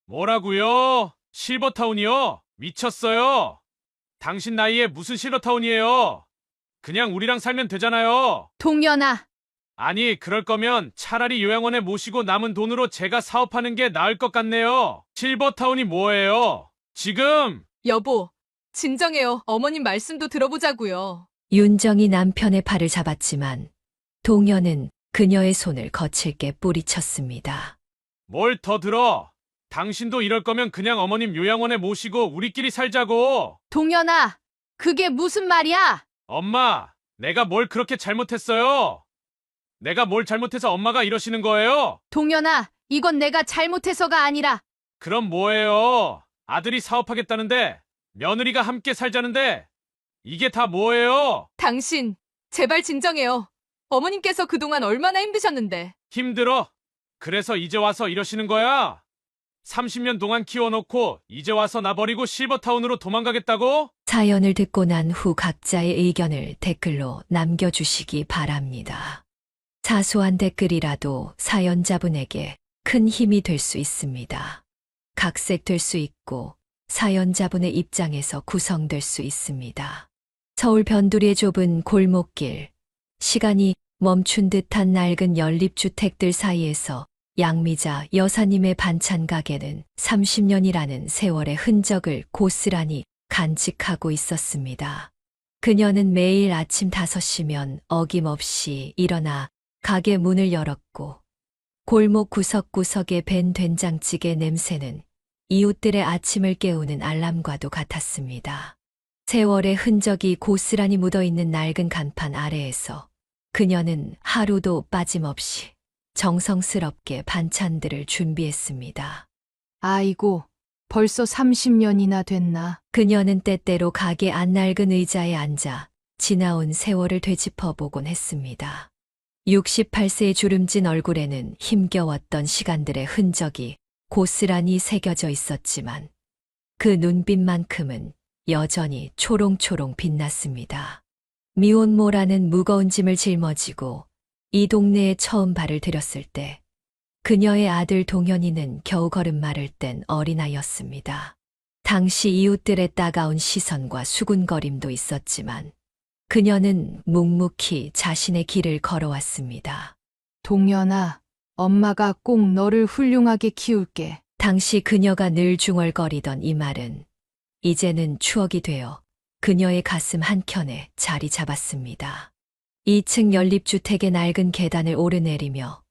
뭐라고요? 실버타운이요? 미쳤어요. 당신 나이에 무슨 실버타운이에요? 그냥 우리랑 살면 되잖아요. 동연아, 아니, 그럴 거면 차라리 요양원에 모시고 남은 돈으로 제가 사업하는 게 나을 것 같네요. 실버타운이 뭐예요? 지금! 여보, 진정해요. 어머님 말씀도 들어보자고요. 윤정이 남편의 팔을 잡았지만 동현은 그녀의 손을 거칠게 뿌리쳤습니다. 뭘 더 들어? 당신도 이럴 거면 그냥 어머님 요양원에 모시고 우리끼리 살자고. 동연아, 그게 무슨 말이야? 엄마, 내가 뭘 그렇게 잘못했어요? 내가 뭘 잘못해서 엄마가 이러시는 거예요? 동연아, 이건 내가 잘못해서가 아니라 그럼 뭐예요? 아들이 사업하겠다는데, 며느리가 함께 살자는데, 이게 다 뭐예요? 당신, 제발 진정해요. 어머님께서 그동안 얼마나 힘드셨는데. 힘들어? 그래서 이제 와서 이러시는 거야? 30년 동안 키워놓고 이제 와서 나버리고 실버타운으로 도망가겠다고? 사연을 듣고 난 후 각자의 의견을 댓글로 남겨주시기 바랍니다. 사소한 댓글이라도 사연자분에게 큰 힘이 될 수 있습니다. 각색될 수 있고 사연자분의 입장에서 구성될 수 있습니다. 서울 변두리의 좁은 골목길, 시간이 멈춘 듯한 낡은 연립주택들 사이에서 양미자 여사님의 반찬 가게는 30년이라는 세월의 흔적을 고스란히 간직하고 있었습니다. 그녀는 매일 아침 5시면 어김없이 일어나 가게 문을 열었고 골목 구석구석에 밴 된장찌개 냄새는 이웃들의 아침을 깨우는 알람과도 같았습니다. 세월의 흔적이 고스란히 묻어있는 낡은 간판 아래에서 그녀는 하루도 빠짐없이 정성스럽게 반찬들을 준비했습니다. 아이고, 벌써 30년이나 됐나? 그녀는 때때로 가게 안낡은 의자에 앉아 지나온 세월을 되짚어보곤 했습니다. 68세의 주름진 얼굴에는 힘겨웠던 시간들의 흔적이 고스란히 새겨져 있었지만 그 눈빛만큼은 여전히 초롱초롱 빛났습니다. 미혼모라는 무거운 짐을 짊어지고 이 동네에 처음 발을 들였을 때 그녀의 아들 동현이는 겨우 걸음마를 뗀 어린아이였습니다. 당시 이웃들의 따가운 시선과 수군거림도 있었지만 그녀는 묵묵히 자신의 길을 걸어왔습니다. 동연아, 엄마가 꼭 너를 훌륭하게 키울게. 당시 그녀가 늘 중얼거리던 이 말은 이제는 추억이 되어 그녀의 가슴 한켠에 자리 잡았습니다. 2층 연립주택의 낡은 계단을 오르내리며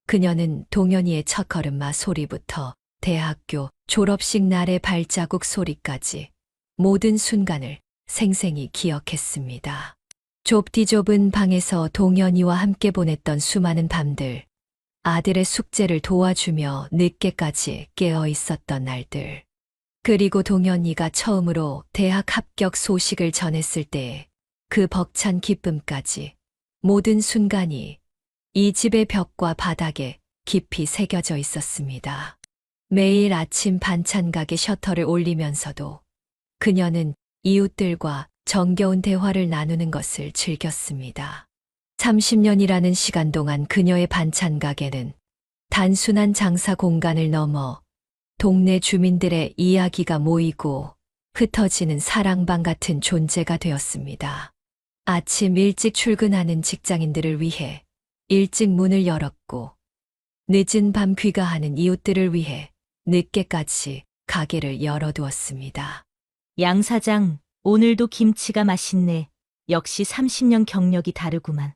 그녀는 동현이의 첫걸음마 소리부터 대학교 졸업식 날의 발자국 소리까지 모든 순간을 생생히 기억했습니다. 좁디 좁은 방에서 동현이와 함께 보냈던 수많은 밤들, 아들의 숙제를 도와주며 늦게까지 깨어 있었던 날들, 그리고 동현이가 처음으로 대학 합격 소식을 전했을 때의 그 벅찬 기쁨까지 모든 순간이 이 집의 벽과 바닥에 깊이 새겨져 있었습니다. 매일 아침 반찬 가게 셔터를 올리면서도 그녀는 이웃들과 정겨운 대화를 나누는 것을 즐겼습니다. 30년이라는 시간 동안 그녀의 반찬 가게는 단순한 장사 공간을 넘어 동네 주민들의 이야기가 모이고 흩어지는 사랑방 같은 존재가 되었습니다. 아침 일찍 출근하는 직장인들을 위해 일찍 문을 열었고 늦은 밤 귀가하는 이웃들을 위해 늦게까지 가게를 열어두었습니다. 양 사장, 오늘도 김치가 맛있네. 역시 30년 경력이 다르구만.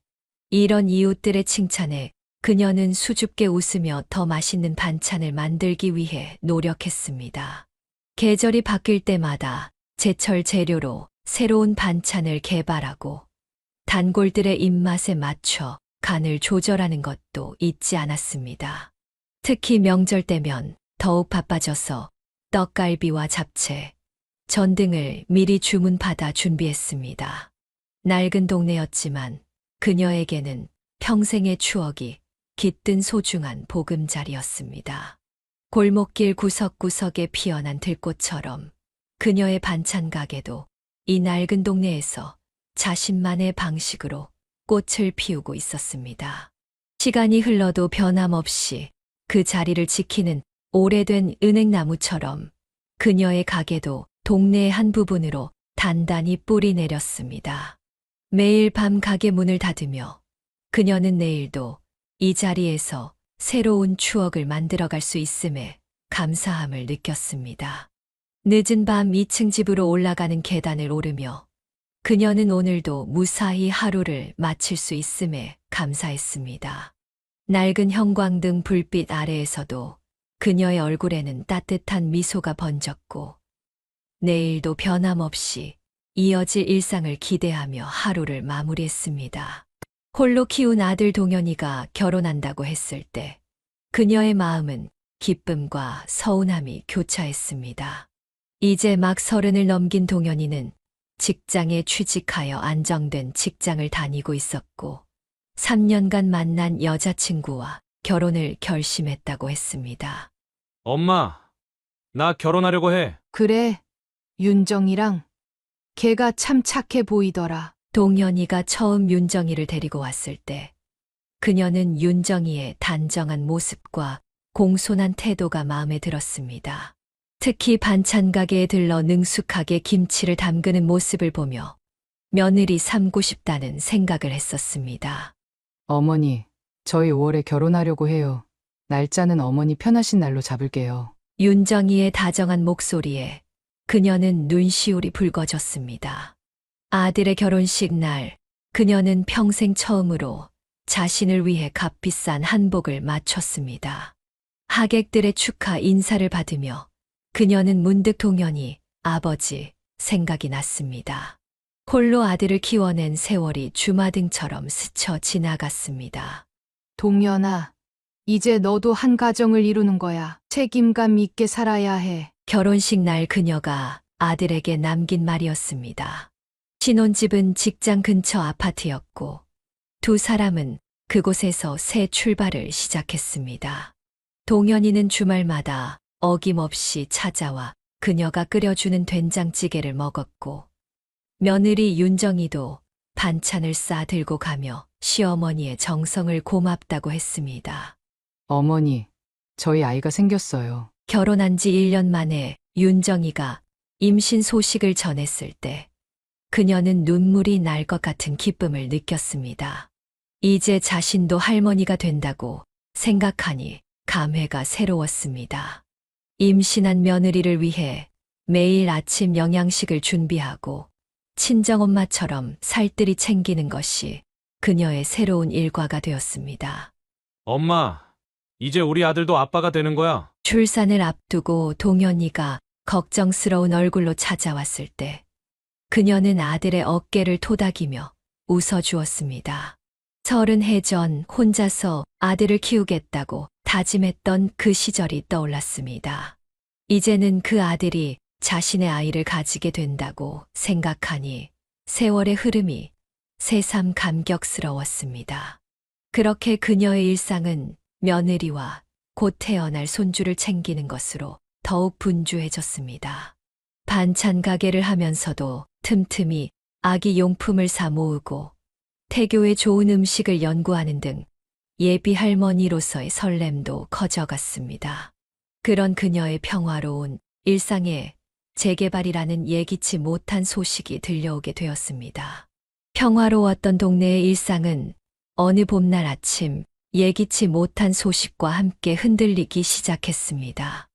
이런 이웃들의 칭찬에 그녀는 수줍게 웃으며 더 맛있는 반찬을 만들기 위해 노력했습니다. 계절이 바뀔 때마다 제철 재료로 새로운 반찬을 개발하고 단골들의 입맛에 맞춰 간을 조절하는 것도 잊지 않았습니다. 특히 명절 때면 더욱 바빠져서 떡갈비와 잡채, 전 등을 미리 주문받아 준비했습니다. 낡은 동네였지만 그녀에게는 평생의 추억이 깃든 소중한 보금자리였습니다. 골목길 구석구석에 피어난 들꽃처럼 그녀의 반찬 가게도 이 낡은 동네에서 자신만의 방식으로 꽃을 피우고 있었습니다. 시간이 흘러도 변함없이 그 자리를 지키는 오래된 은행나무처럼 그녀의 가게도 동네의 한 부분으로 단단히 뿌리 내렸습니다. 매일 밤 가게 문을 닫으며 그녀는 내일도 이 자리에서 새로운 추억을 만들어갈 수 있음에 감사함을 느꼈습니다. 늦은 밤 2층 집으로 올라가는 계단을 오르며 그녀는 오늘도 무사히 하루를 마칠 수 있음에 감사했습니다. 낡은 형광등 불빛 아래에서도 그녀의 얼굴에는 따뜻한 미소가 번졌고 내일도 변함없이 이어질 일상을 기대하며 하루를 마무리했습니다. 홀로 키운 아들 동현이가 결혼한다고 했을 때 그녀의 마음은 기쁨과 서운함이 교차했습니다. 이제 막 30을 넘긴 동현이는 직장에 취직하여 안정된 직장을 다니고 있었고 3년간 만난 여자친구와 결혼을 결심했다고 했습니다. 엄마, 나 결혼하려고 해. 그래, 윤정이랑 걔가 참 착해 보이더라. 동현이가 처음 윤정이를 데리고 왔을 때 그녀는 윤정이의 단정한 모습과 공손한 태도가 마음에 들었습니다. 특히 반찬 가게에 들러 능숙하게 김치를 담그는 모습을 보며 며느리 삼고 싶다는 생각을 했었습니다. 어머니, 저희 5월에 결혼하려고 해요. 날짜는 어머니 편하신 날로 잡을게요. 윤정이의 다정한 목소리에 그녀는 눈시울이 붉어졌습니다. 아들의 결혼식 날, 그녀는 평생 처음으로 자신을 위해 값비싼 한복을 맞췄습니다. 하객들의 축하 인사를 받으며 그녀는 문득 동현이 아버지 생각이 났습니다. 홀로 아들을 키워낸 세월이 주마등처럼 스쳐 지나갔습니다. 동현아, 이제 너도 한 가정을 이루는 거야. 책임감 있게 살아야 해. 결혼식 날 그녀가 아들에게 남긴 말이었습니다. 신혼집은 직장 근처 아파트였고 두 사람은 그곳에서 새 출발을 시작했습니다. 동현이는 주말마다 어김없이 찾아와 그녀가 끓여주는 된장찌개를 먹었고 며느리 윤정이도 반찬을 싸 들고 가며 시어머니의 정성을 고맙다고 했습니다. 어머니, 저희 아이가 생겼어요. 결혼한 지 1년 만에 윤정이가 임신 소식을 전했을 때 그녀는 눈물이 날 것 같은 기쁨을 느꼈습니다. 이제 자신도 할머니가 된다고 생각하니 감회가 새로웠습니다. 임신한 며느리를 위해 매일 아침 영양식을 준비하고 친정엄마처럼 살뜰히 챙기는 것이 그녀의 새로운 일과가 되었습니다. 엄마, 이제 우리 아들도 아빠가 되는 거야. 출산을 앞두고 동현이가 걱정스러운 얼굴로 찾아왔을 때 그녀는 아들의 어깨를 토닥이며 웃어주었습니다. 30해 전 혼자서 아들을 키우겠다고 다짐했던 그 시절이 떠올랐습니다. 이제는 그 아들이 자신의 아이를 가지게 된다고 생각하니 세월의 흐름이 새삼 감격스러웠습니다. 그렇게 그녀의 일상은 며느리와 곧 태어날 손주를 챙기는 것으로 더욱 분주해졌습니다. 반찬 가게를 하면서도 틈틈이 아기 용품을 사 모으고 태교의 좋은 음식을 연구하는 등 예비 할머니로서의 설렘도 커져갔습니다. 그런 그녀의 평화로운 일상에 재개발이라는 예기치 못한 소식이 들려오게 되었습니다. 평화로웠던 동네의 일상은 어느 봄날 아침 예기치 못한 소식과 함께 흔들리기 시작했습니다.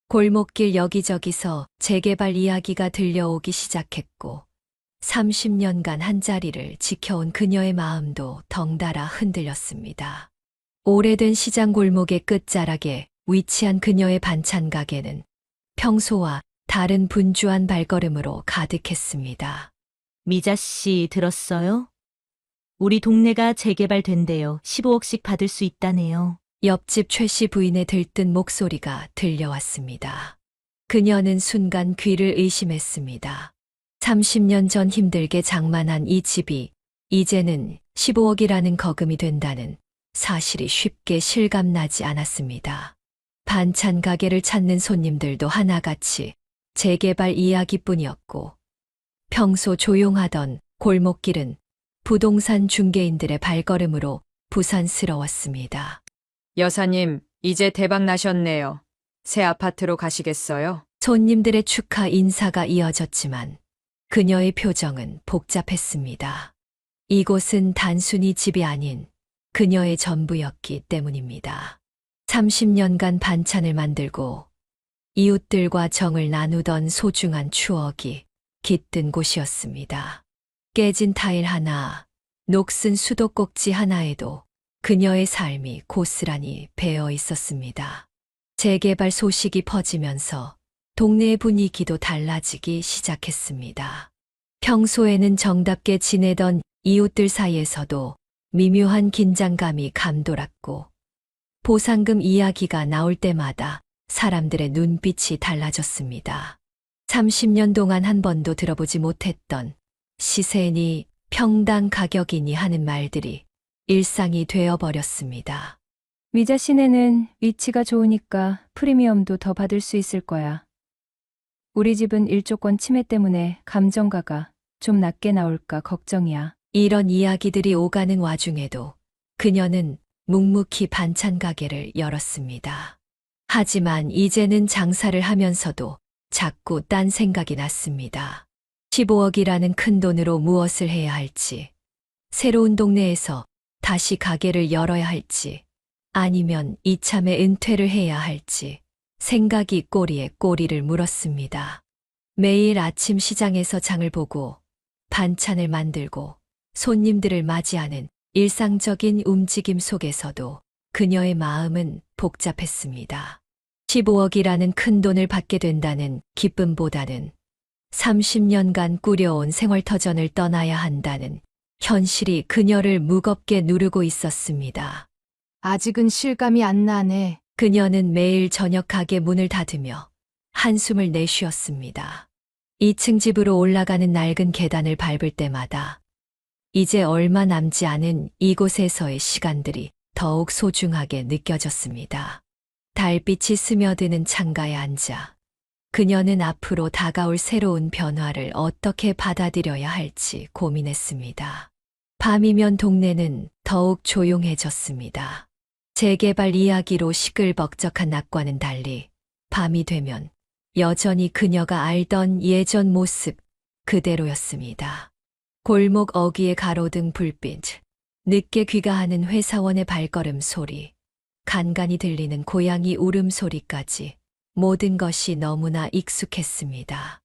골목길 여기저기서 재개발 이야기가 들려오기 시작했고 30년간 한자리를 지켜온 그녀의 마음도 덩달아 흔들렸습니다. 오래된 시장 골목의 끝자락에 위치한 그녀의 반찬 가게는 평소와 다른 분주한 발걸음으로 가득했습니다. 미자 씨 들었어요? 우리 동네가 재개발된대요. 15억씩 받을 수 있다네요. 옆집 최 씨 부인의 들뜬 목소리가 들려왔습니다. 그녀는 순간 귀를 의심했습니다. 30년 전 힘들게 장만한 이 집이 이제는 15억이라는 거금이 된다는 사실이 쉽게 실감나지 않았습니다. 반찬 가게를 찾는 손님들도 하나같이 재개발 이야기뿐이었고 평소 조용하던 골목길은 부동산 중개인들의 발걸음으로 부산스러웠습니다. 여사님, 이제 대박 나셨네요. 새 아파트로 가시겠어요? 손님들의 축하 인사가 이어졌지만 그녀의 표정은 복잡했습니다. 이곳은 단순히 집이 아닌 그녀의 전부였기 때문입니다. 30년간 반찬을 만들고 이웃들과 정을 나누던 소중한 추억이 깃든 곳이었습니다. 깨진 타일 하나, 녹슨 수도꼭지 하나에도 그녀의 삶이 고스란히 배어 있었습니다. 재개발 소식이 퍼지면서 동네의 분위기도 달라지기 시작했습니다. 평소에는 정답게 지내던 이웃들 사이에서도 미묘한 긴장감이 감돌았고 보상금 이야기가 나올 때마다 사람들의 눈빛이 달라졌습니다. 30년 동안 한 번도 들어보지 못했던 시세니 평당 가격이니 하는 말들이 일상이 되어버렸습니다. 위자 시내는 위치가 좋으니까 프리미엄도 더 받을 수 있을 거야. 우리 집은 일조권 침해 때문에 감정가가 좀 낮게 나올까 걱정이야. 이런 이야기들이 오가는 와중에도 그녀는 묵묵히 반찬 가게를 열었습니다. 하지만 이제는 장사를 하면서도 자꾸 딴 생각이 났습니다. 15억이라는 큰 돈으로 무엇을 해야 할지, 새로운 동네에서 다시 가게를 열어야 할지, 아니면 이참에 은퇴를 해야 할지 생각이 꼬리에 꼬리를 물었습니다. 매일 아침 시장에서 장을 보고 반찬을 만들고 손님들을 맞이하는 일상적인 움직임 속에서도 그녀의 마음은 복잡했습니다. 15억이라는 큰 돈을 받게 된다는 기쁨보다는 30년간 꾸려온 생활터전을 떠나야 한다는 현실이 그녀를 무겁게 누르고 있었습니다. 아직은 실감이 안 나네. 그녀는 매일 저녁 가게 문을 닫으며 한숨을 내쉬었습니다. 2층 집으로 올라가는 낡은 계단을 밟을 때마다 이제 얼마 남지 않은 이곳에서의 시간들이 더욱 소중하게 느껴졌습니다. 달빛이 스며드는 창가에 앉아 그녀는 앞으로 다가올 새로운 변화를 어떻게 받아들여야 할지 고민했습니다. 밤이면 동네는 더욱 조용해졌습니다. 재개발 이야기로 시끌벅적한 낮과는 달리 밤이 되면 여전히 그녀가 알던 예전 모습 그대로였습니다. 골목 어귀의 가로등 불빛, 늦게 귀가하는 회사원의 발걸음 소리, 간간이 들리는 고양이 울음소리까지 모든 것이 너무나 익숙했습니다.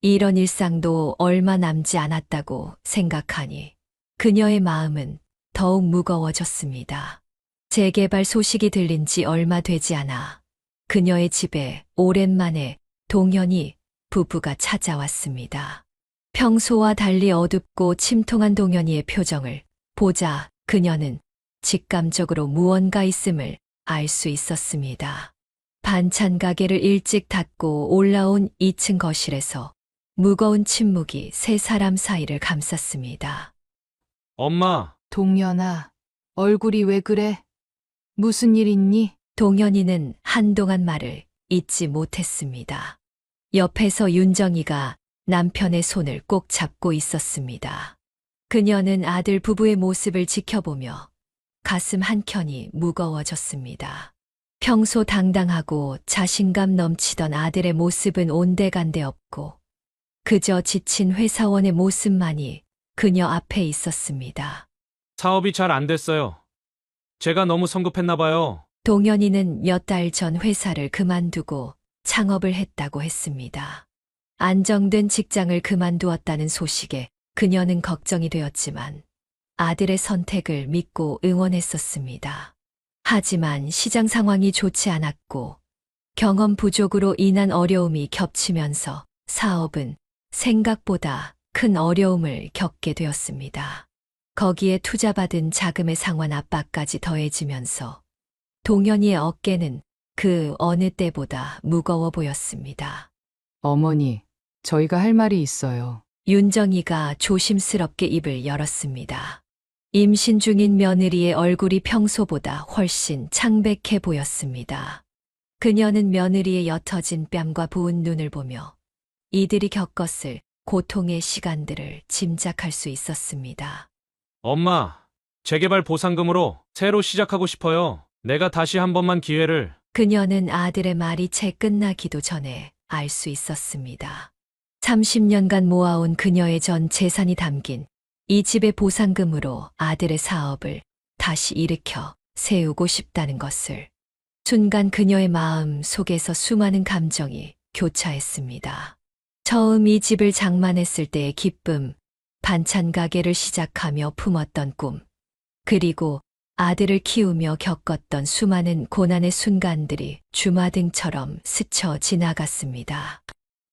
이런 일상도 얼마 남지 않았다고 생각하니 그녀의 마음은 더욱 무거워졌습니다. 재개발 소식이 들린 지 얼마 되지 않아 그녀의 집에 오랜만에 동현이 부부가 찾아왔습니다. 평소와 달리 어둡고 침통한 동현이의 표정을 보자 그녀는 직감적으로 무언가 있음을 알 수 있었습니다. 반찬 가게를 일찍 닫고 올라온 2층 거실에서 무거운 침묵이 세 사람 사이를 감쌌습니다. 엄마, 동현아, 얼굴이 왜 그래? 무슨 일 있니? 동현이는 한동안 말을 잇지 못했습니다. 옆에서 윤정이가 남편의 손을 꼭 잡고 있었습니다. 그녀는 아들 부부의 모습을 지켜보며 가슴 한켠이 무거워졌습니다. 평소 당당하고 자신감 넘치던 아들의 모습은 온데간데 없고 그저 지친 회사원의 모습만이 그녀 앞에 있었습니다. 사업이 잘 안 됐어요. 제가 너무 성급했나 봐요. 동현이는 몇 달 전 회사를 그만두고 창업을 했다고 했습니다. 안정된 직장을 그만두었다는 소식에 그녀는 걱정이 되었지만 아들의 선택을 믿고 응원했었습니다. 하지만 시장 상황이 좋지 않았고 경험 부족으로 인한 어려움이 겹치면서 사업은 생각보다 큰 어려움을 겪게 되었습니다. 거기에 투자받은 자금의 상환 압박까지 더해지면서 동현이의 어깨는 그 어느 때보다 무거워 보였습니다. 어머니, 저희가 할 말이 있어요. 윤정이가 조심스럽게 입을 열었습니다. 임신 중인 며느리의 얼굴이 평소보다 훨씬 창백해 보였습니다. 그녀는 며느리의 옅어진 뺨과 부은 눈을 보며 이들이 겪었을 고통의 시간들을 짐작할 수 있었습니다. 엄마, 재개발 보상금으로 새로 시작하고 싶어요. 내가 다시 한 번만 기회를. 그녀는 아들의 말이 채 끝나기도 전에 알 수 있었습니다. 30년간 모아온 그녀의 전 재산이 담긴 이 집의 보상금으로 아들의 사업을 다시 일으켜 세우고 싶다는 것을. 순간 그녀의 마음 속에서 수많은 감정이 교차했습니다. 처음 이 집을 장만했을 때의 기쁨, 반찬 가게를 시작하며 품었던 꿈, 그리고 아들을 키우며 겪었던 수많은 고난의 순간들이 주마등처럼 스쳐 지나갔습니다.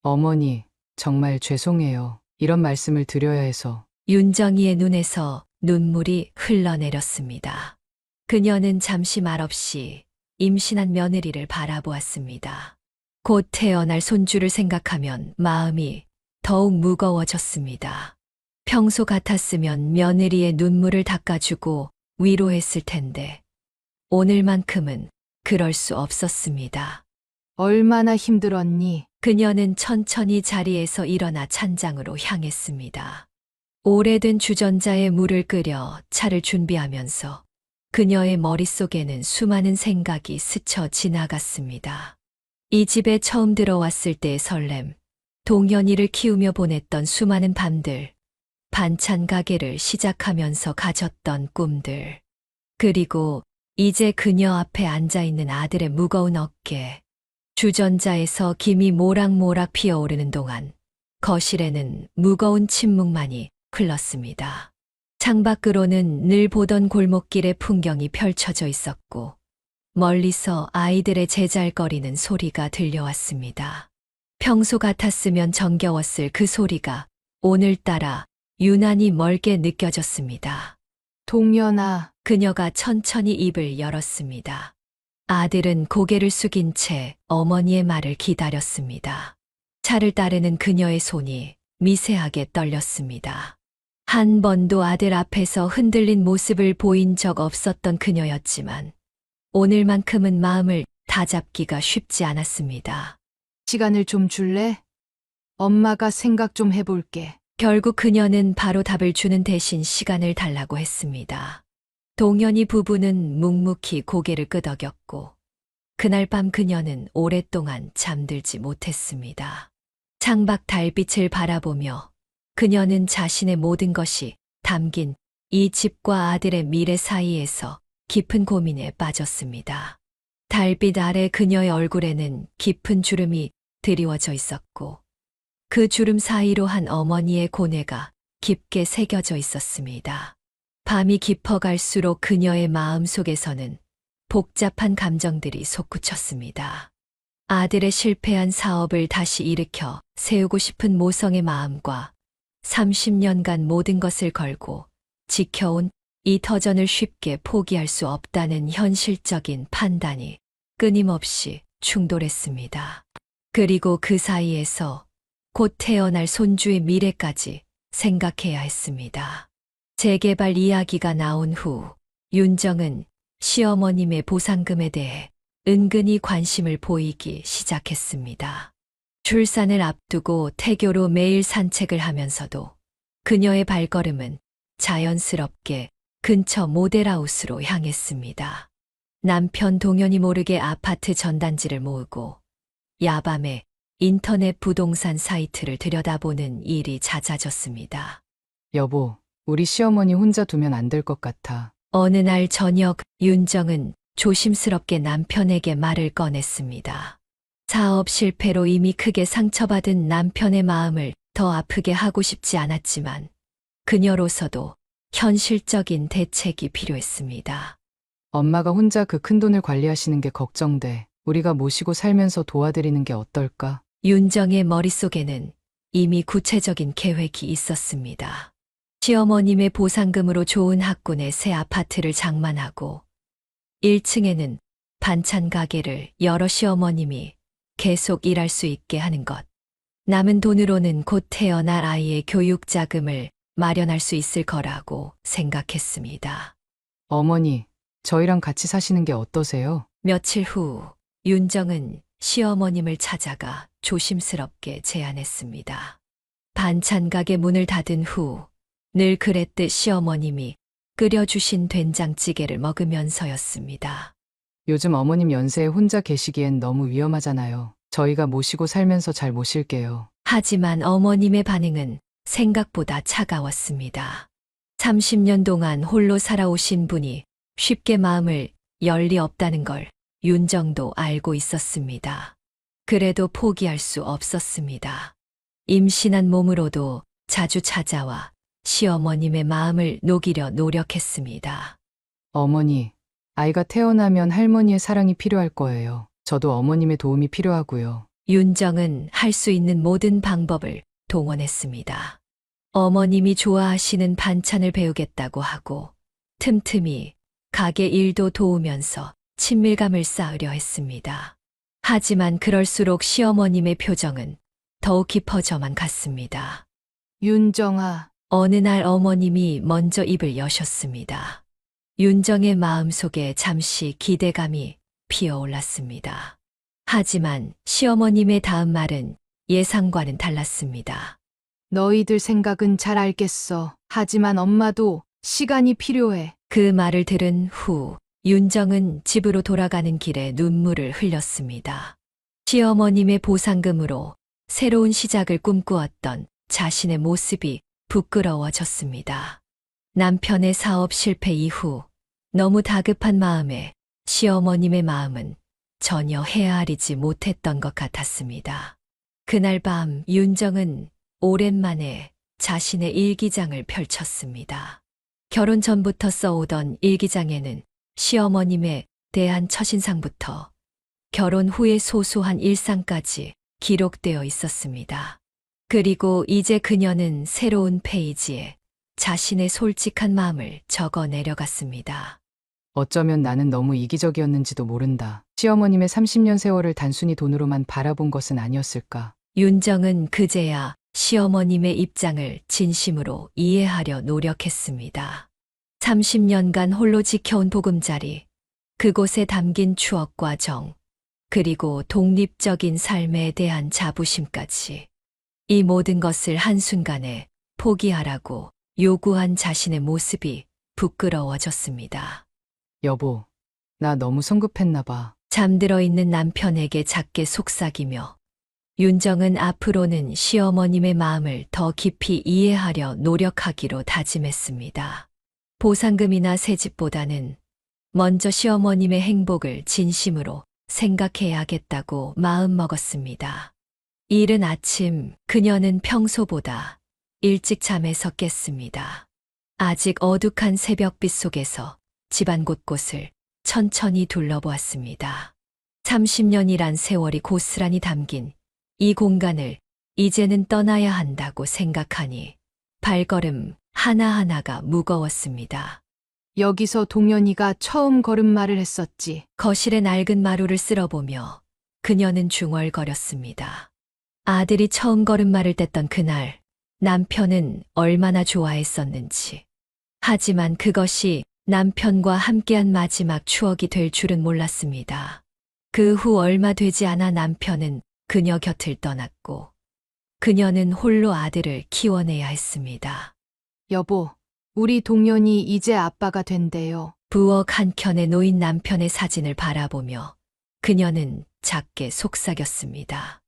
어머니, 정말 죄송해요. 이런 말씀을 드려야 해서. 윤정이의 눈에서 눈물이 흘러내렸습니다. 그녀는 잠시 말없이 임신한 며느리를 바라보았습니다. 곧 태어날 손주를 생각하면 마음이 더욱 무거워졌습니다. 평소 같았으면 며느리의 눈물을 닦아주고 위로했을 텐데 오늘만큼은 그럴 수 없었습니다. 얼마나 힘들었니? 그녀는 천천히 자리에서 일어나 찬장으로 향했습니다. 오래된 주전자에 물을 끓여 차를 준비하면서 그녀의 머릿속에는 수많은 생각이 스쳐 지나갔습니다. 이 집에 처음 들어왔을 때의 설렘, 동현이를 키우며 보냈던 수많은 밤들, 반찬 가게를 시작하면서 가졌던 꿈들, 그리고 이제 그녀 앞에 앉아있는 아들의 무거운 어깨, 주전자에서 김이 모락모락 피어오르는 동안 거실에는 무거운 침묵만이 흘렀습니다. 창밖으로는 늘 보던 골목길의 풍경이 펼쳐져 있었고 멀리서 아이들의 제잘거리는 소리가 들려왔습니다. 평소 같았으면 정겨웠을 그 소리가 오늘따라 유난히 멀게 느껴졌습니다. 동현아, 그녀가 천천히 입을 열었습니다. 아들은 고개를 숙인 채 어머니의 말을 기다렸습니다. 차를 따르는 그녀의 손이 미세하게 떨렸습니다. 한 번도 아들 앞에서 흔들린 모습을 보인 적 없었던 그녀였지만 오늘만큼은 마음을 다잡기가 쉽지 않았습니다. 시간을 좀 줄래? 엄마가 생각 좀 해볼게. 결국 그녀는 바로 답을 주는 대신 시간을 달라고 했습니다. 동현이 부부는 묵묵히 고개를 끄덕였고 그날 밤 그녀는 오랫동안 잠들지 못했습니다. 창밖 달빛을 바라보며 그녀는 자신의 모든 것이 담긴 이 집과 아들의 미래 사이에서 깊은 고민에 빠졌습니다. 달빛 아래 그녀의 얼굴에는 깊은 주름이 드리워져 있었고 그 주름 사이로 한 어머니의 고뇌가 깊게 새겨져 있었습니다. 밤이 깊어갈수록 그녀의 마음 속에서는 복잡한 감정들이 솟구쳤습니다. 아들의 실패한 사업을 다시 일으켜 세우고 싶은 모성의 마음과 30년간 모든 것을 걸고 지켜온 이 터전을 쉽게 포기할 수 없다는 현실적인 판단이 끊임없이 충돌했습니다. 그리고 그 사이에서 곧 태어날 손주의 미래까지 생각해야 했습니다. 재개발 이야기가 나온 후 윤정은 시어머님의 보상금에 대해 은근히 관심을 보이기 시작했습니다. 출산을 앞두고 태교로 매일 산책을 하면서도 그녀의 발걸음은 자연스럽게 근처 모델하우스로 향했습니다. 남편 동현이 모르게 아파트 전단지를 모으고 야밤에 인터넷 부동산 사이트를 들여다보는 일이 잦아졌습니다. 여보, 우리 시어머니 혼자 두면 안 될 것 같아. 어느 날 저녁 윤정은 조심스럽게 남편에게 말을 꺼냈습니다. 사업 실패로 이미 크게 상처받은 남편의 마음을 더 아프게 하고 싶지 않았지만 그녀로서도 현실적인 대책이 필요했습니다. 엄마가 혼자 그 큰 돈을 관리하시는 게 걱정돼. 우리가 모시고 살면서 도와드리는 게 어떨까? 윤정의 머릿속에는 이미 구체적인 계획이 있었습니다. 시어머님의 보상금으로 좋은 학군의 새 아파트를 장만하고 1층에는 반찬 가게를 열어 시어머님이 계속 일할 수 있게 하는 것. 남은 돈으로는 곧 태어날 아이의 교육 자금을 마련할 수 있을 거라고 생각했습니다. 어머니, 저희랑 같이 사시는 게 어떠세요? 며칠 후 윤정은 시어머님을 찾아가 조심스럽게 제안했습니다. 반찬 가게 문을 닫은 후 늘 그랬듯 시어머님이 끓여주신 된장찌개를 먹으면서였습니다. 요즘 어머님 연세에 혼자 계시기엔 너무 위험하잖아요. 저희가 모시고 살면서 잘 모실게요. 하지만 어머님의 반응은 생각보다 차가웠습니다. 30년 동안 홀로 살아오신 분이 쉽게 마음을 열 리 없다는 걸 윤정도 알고 있었습니다. 그래도 포기할 수 없었습니다. 임신한 몸으로도 자주 찾아와 시어머님의 마음을 녹이려 노력했습니다. 어머니, 아이가 태어나면 할머니의 사랑이 필요할 거예요. 저도 어머님의 도움이 필요하고요. 윤정은 할 수 있는 모든 방법을 동원했습니다. 어머님이 좋아하시는 반찬을 배우겠다고 하고 틈틈이 가게 일도 도우면서 친밀감을 쌓으려 했습니다. 하지만 그럴수록 시어머님의 표정은 더욱 깊어져만 갔습니다. 윤정아, 어느 날 어머님이 먼저 입을 여셨습니다. 윤정의 마음속에 잠시 기대감이 피어올랐습니다. 하지만 시어머님의 다음 말은 예상과는 달랐습니다. 너희들 생각은 잘 알겠어. 하지만 엄마도 시간이 필요해. 그 말을 들은 후 윤정은 집으로 돌아가는 길에 눈물을 흘렸습니다. 시어머님의 보상금으로 새로운 시작을 꿈꾸었던 자신의 모습이 부끄러워졌습니다. 남편의 사업 실패 이후 너무 다급한 마음에 시어머님의 마음은 전혀 헤아리지 못했던 것 같았습니다. 그날 밤 윤정은 오랜만에 자신의 일기장을 펼쳤습니다. 결혼 전부터 써오던 일기장에는 시어머님에 대한 첫인상부터 결혼 후의 소소한 일상까지 기록되어 있었습니다. 그리고 이제 그녀는 새로운 페이지에 자신의 솔직한 마음을 적어 내려갔습니다. 어쩌면 나는 너무 이기적이었는지도 모른다. 시어머님의 30년 세월을 단순히 돈으로만 바라본 것은 아니었을까. 윤정은 그제야 시어머님의 입장을 진심으로 이해하려 노력했습니다. 30년간 홀로 지켜온 보금자리, 그곳에 담긴 추억과 정, 그리고 독립적인 삶에 대한 자부심까지. 이 모든 것을 한순간에 포기하라고 요구한 자신의 모습이 부끄러워졌습니다. 여보, 나 너무 성급했나 봐. 잠들어 있는 남편에게 작게 속삭이며 윤정은 앞으로는 시어머님의 마음을 더 깊이 이해하려 노력하기로 다짐했습니다. 보상금이나 새집보다는 먼저 시어머님의 행복을 진심으로 생각해야겠다고 마음먹었습니다. 이른 아침 그녀는 평소보다 일찍 잠에서 깼습니다. 아직 어둑한 새벽빛 속에서 집안 곳곳을 천천히 둘러보았습니다. 30년이란 세월이 고스란히 담긴 이 공간을 이제는 떠나야 한다고 생각하니 발걸음 하나하나가 무거웠습니다. 여기서 동현이가 처음 걸음마를 했었지. 거실의 낡은 마루를 쓸어보며 그녀는 중얼거렸습니다. 아들이 처음 걸음마를 뗐던 그날 남편은 얼마나 좋아했었는지. 하지만 그것이 남편과 함께한 마지막 추억이 될 줄은 몰랐습니다. 그 후 얼마 되지 않아 남편은 그녀 곁을 떠났고 그녀는 홀로 아들을 키워내야 했습니다. 여보, 우리 동현이 이제 아빠가 된대요. 부엌 한켠에 놓인 남편의 사진을 바라보며 그녀는 작게 속삭였습니다.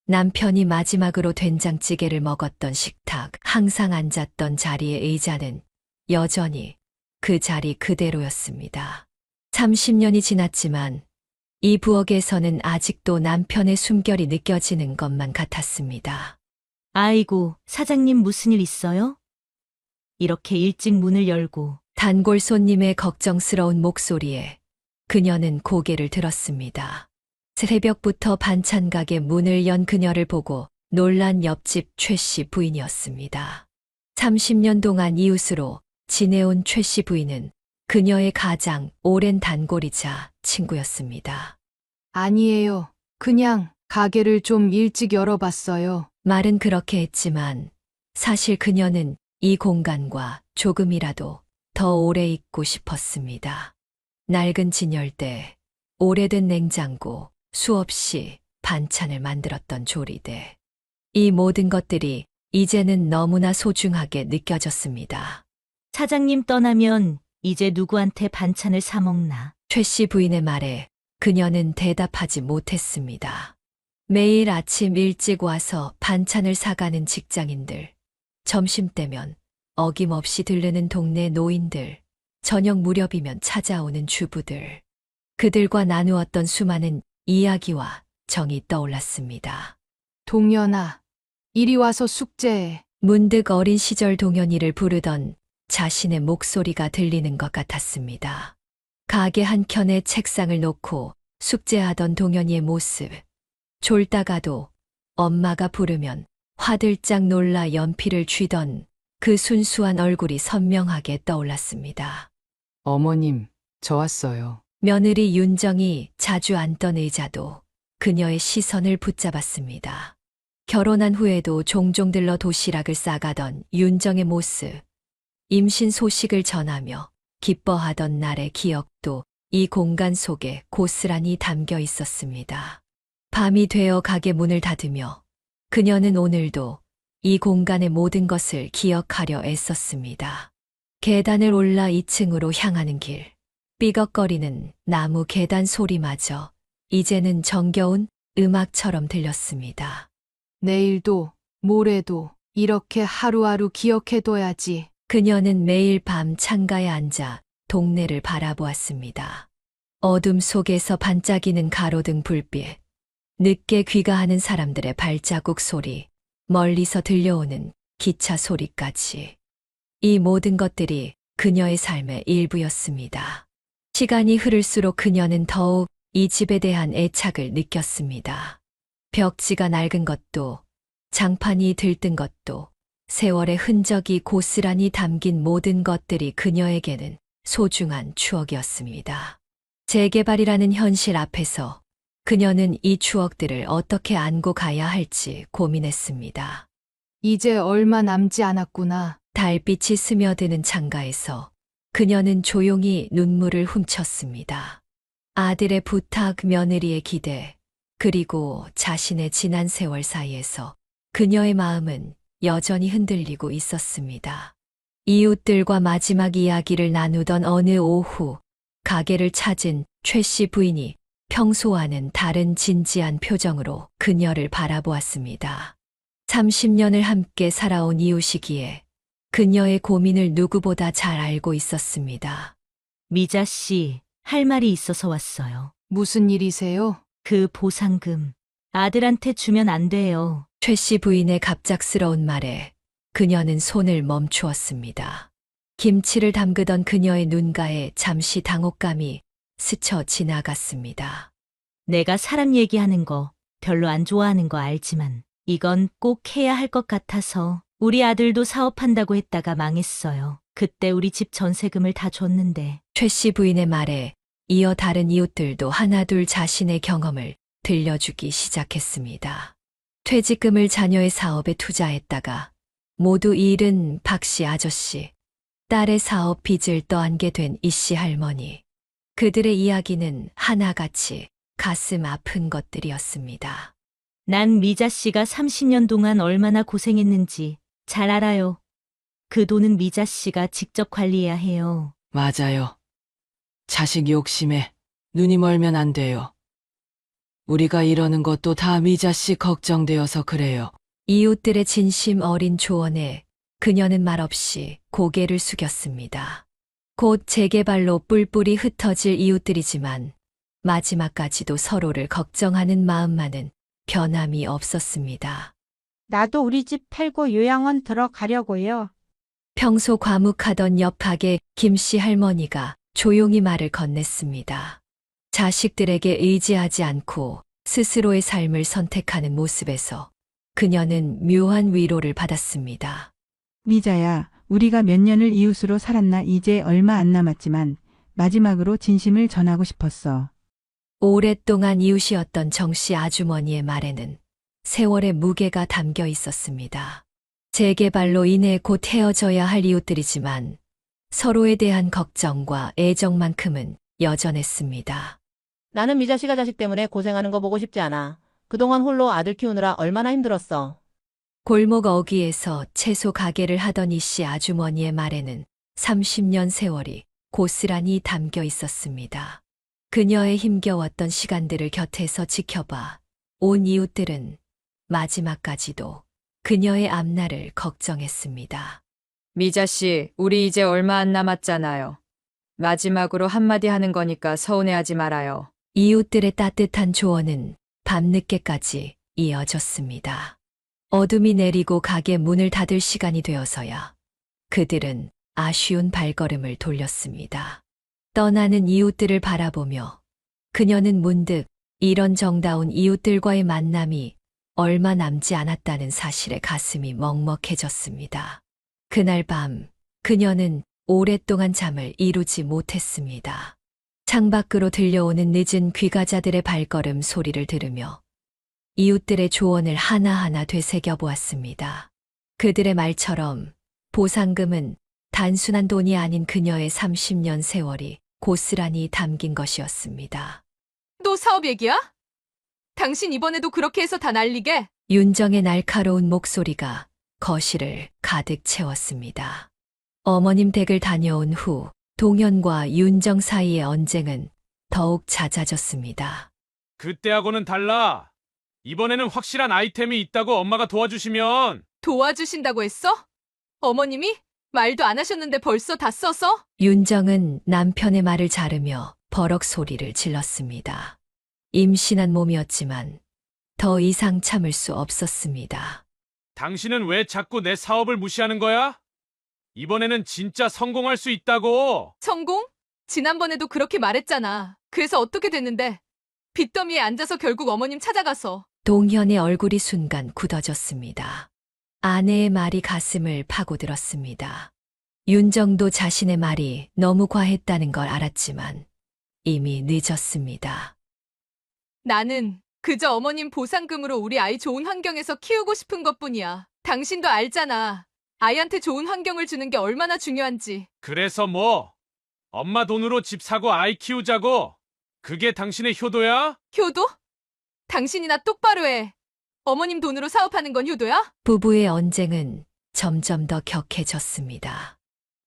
남편이 마지막으로 된장찌개를 먹었던 식탁, 항상 앉았던 자리의 의자는 여전히 그 자리 그대로였습니다. 30년이 지났지만 이 부엌에서는 아직도 남편의 숨결이 느껴지는 것만 같았습니다. 아이고, 사장님 무슨 일 있어요? 이렇게 일찍 문을 열고. 단골 손님의 걱정스러운 목소리에 그녀는 고개를 들었습니다. 새벽부터 반찬 가게 문을 연 그녀를 보고 놀란 옆집 최 씨 부인이었습니다. 30년 동안 이웃으로 지내온 최 씨 부인은 그녀의 가장 오랜 단골이자 친구였습니다. 아니에요. 그냥 가게를 좀 일찍 열어봤어요. 말은 그렇게 했지만 사실 그녀는 이 공간과 조금이라도 더 오래 있고 싶었습니다. 낡은 진열대, 오래된 냉장고, 수없이 반찬을 만들었던 조리대. 이 모든 것들이 이제는 너무나 소중하게 느껴졌습니다. 사장님 떠나면 이제 누구한테 반찬을 사 먹나. 최 씨 부인의 말에 그녀는 대답하지 못했습니다. 매일 아침 일찍 와서 반찬을 사가는 직장인들, 점심때면 어김없이 들르는 동네 노인들, 저녁 무렵이면 찾아오는 주부들. 그들과 나누었던 수많은 이야기와 정이 떠올랐습니다. 동현아, 이리 와서 숙제해. 문득 어린 시절 동현이를 부르던 자신의 목소리가 들리는 것 같았습니다. 가게 한켠에 책상을 놓고 숙제하던 동현이의 모습. 졸다가도 엄마가 부르면 화들짝 놀라 연필을 쥐던 그 순수한 얼굴이 선명하게 떠올랐습니다. 어머님, 저 왔어요. 며느리 윤정이 자주 앉던 의자도 그녀의 시선을 붙잡았습니다. 결혼한 후에도 종종 들러 도시락을 싸가던 윤정의 모습, 임신 소식을 전하며 기뻐하던 날의 기억도 이 공간 속에 고스란히 담겨 있었습니다. 밤이 되어 가게 문을 닫으며 그녀는 오늘도 이 공간의 모든 것을 기억하려 애썼습니다. 계단을 올라 2층으로 향하는 길, 삐걱거리는 나무 계단 소리마저 이제는 정겨운 음악처럼 들렸습니다. 내일도, 모레도 이렇게 하루하루 기억해둬야지. 그녀는 매일 밤 창가에 앉아 동네를 바라보았습니다. 어둠 속에서 반짝이는 가로등 불빛, 늦게 귀가하는 사람들의 발자국 소리, 멀리서 들려오는 기차 소리까지. 이 모든 것들이 그녀의 삶의 일부였습니다. 시간이 흐를수록 그녀는 더욱 이 집에 대한 애착을 느꼈습니다. 벽지가 낡은 것도, 장판이 들뜬 것도, 세월의 흔적이 고스란히 담긴 모든 것들이 그녀에게는 소중한 추억이었습니다. 재개발이라는 현실 앞에서 그녀는 이 추억들을 어떻게 안고 가야 할지 고민했습니다. 이제 얼마 남지 않았구나. 달빛이 스며드는 창가에서 그녀는 조용히 눈물을 훔쳤습니다. 아들의 부탁, 며느리의 기대, 그리고 자신의 지난 세월 사이에서 그녀의 마음은 여전히 흔들리고 있었습니다. 이웃들과 마지막 이야기를 나누던 어느 오후, 가게를 찾은 최 씨 부인이 평소와는 다른 진지한 표정으로 그녀를 바라보았습니다. 30년을 함께 살아온 이웃이기에 그녀의 고민을 누구보다 잘 알고 있었습니다. 미자 씨, 할 말이 있어서 왔어요. 무슨 일이세요? 그 보상금, 아들한테 주면 안 돼요. 최 씨 부인의 갑작스러운 말에 그녀는 손을 멈추었습니다. 김치를 담그던 그녀의 눈가에 잠시 당혹감이 스쳐 지나갔습니다. 내가 사람 얘기하는 거 별로 안 좋아하는 거 알지만 이건 꼭 해야 할 것 같아서 우리 아들도 사업한다고 했다가 망했어요. 그때 우리 집 전세금을 다 줬는데. 최 씨 부인의 말에 이어 다른 이웃들도 하나둘 자신의 경험을 들려주기 시작했습니다. 퇴직금을 자녀의 사업에 투자했다가 모두 잃은 박 씨 아저씨, 딸의 사업 빚을 떠안게 된 이 씨 할머니. 그들의 이야기는 하나같이 가슴 아픈 것들이었습니다. 난 미자 씨가 30년 동안 얼마나 고생했는지 잘 알아요. 그 돈은 미자 씨가 직접 관리해야 해요. 맞아요. 자식 욕심에 눈이 멀면 안 돼요. 우리가 이러는 것도 다 미자 씨 걱정되어서 그래요. 이웃들의 진심 어린 조언에 그녀는 말없이 고개를 숙였습니다. 곧 재개발로 뿔뿔이 흩어질 이웃들이지만 마지막까지도 서로를 걱정하는 마음만은 변함이 없었습니다. 나도 우리 집 팔고 요양원 들어가려고요. 평소 과묵하던 옆 가게 김씨 할머니가 조용히 말을 건넸습니다. 자식들에게 의지하지 않고 스스로의 삶을 선택하는 모습에서 그녀는 묘한 위로를 받았습니다. 미자야, 우리가 몇 년을 이웃으로 살았나 이제 얼마 안 남았지만 마지막으로 진심을 전하고 싶었어. 오랫동안 이웃이었던 정씨 아주머니의 말에는 세월의 무게가 담겨 있었습니다. 재개발로 인해 곧 헤어져야 할 이웃들이지만 서로에 대한 걱정과 애정만큼은 여전했습니다. 나는 미자 씨가 자식 때문에 고생하는 거 보고 싶지 않아. 그동안 홀로 아들 키우느라 얼마나 힘들었어. 골목 어귀에서 채소 가게를 하던 이 씨 아주머니의 말에는 30년 세월이 고스란히 담겨 있었습니다. 그녀의 힘겨웠던 시간들을 곁에서 지켜봐 온 이웃들은 마지막까지도 그녀의 앞날을 걱정했습니다. 미자 씨, 우리 이제 얼마 안 남았잖아요. 마지막으로 한마디 하는 거니까 서운해하지 말아요. 이웃들의 따뜻한 조언은 밤늦게까지 이어졌습니다. 어둠이 내리고 가게 문을 닫을 시간이 되어서야 그들은 아쉬운 발걸음을 돌렸습니다. 떠나는 이웃들을 바라보며 그녀는 문득 이런 정다운 이웃들과의 만남이 얼마 남지 않았다는 사실에 가슴이 먹먹해졌습니다. 그날 밤 그녀는 오랫동안 잠을 이루지 못했습니다. 창밖으로 들려오는 늦은 귀가자들의 발걸음 소리를 들으며 이웃들의 조언을 하나하나 되새겨 보았습니다. 그들의 말처럼 보상금은 단순한 돈이 아닌 그녀의 30년 세월이 고스란히 담긴 것이었습니다. 또 사업 얘기야? 당신 이번에도 그렇게 해서 다 날리게? 윤정의 날카로운 목소리가 거실을 가득 채웠습니다. 어머님 댁을 다녀온 후 동현과 윤정 사이의 언쟁은 더욱 잦아졌습니다. 그때하고는 달라. 이번에는 확실한 아이템이 있다고 엄마가 도와주시면. 도와주신다고 했어? 어머님이? 말도 안 하셨는데 벌써 다 써서? 윤정은 남편의 말을 자르며 버럭 소리를 질렀습니다. 임신한 몸이었지만 더 이상 참을 수 없었습니다. 당신은 왜 자꾸 내 사업을 무시하는 거야? 이번에는 진짜 성공할 수 있다고. 성공? 지난번에도 그렇게 말했잖아. 그래서 어떻게 됐는데? 빚더미에 앉아서 결국 어머님 찾아가서. 동현의 얼굴이 순간 굳어졌습니다. 아내의 말이 가슴을 파고들었습니다. 윤정도 자신의 말이 너무 과했다는 걸 알았지만 이미 늦었습니다. 나는 그저 어머님 보상금으로 우리 아이 좋은 환경에서 키우고 싶은 것뿐이야. 당신도 알잖아. 아이한테 좋은 환경을 주는 게 얼마나 중요한지. 그래서 뭐? 엄마 돈으로 집 사고 아이 키우자고? 그게 당신의 효도야? 효도? 당신이나 똑바로 해. 어머님 돈으로 사업하는 건 효도야? 부부의 언쟁은 점점 더 격해졌습니다.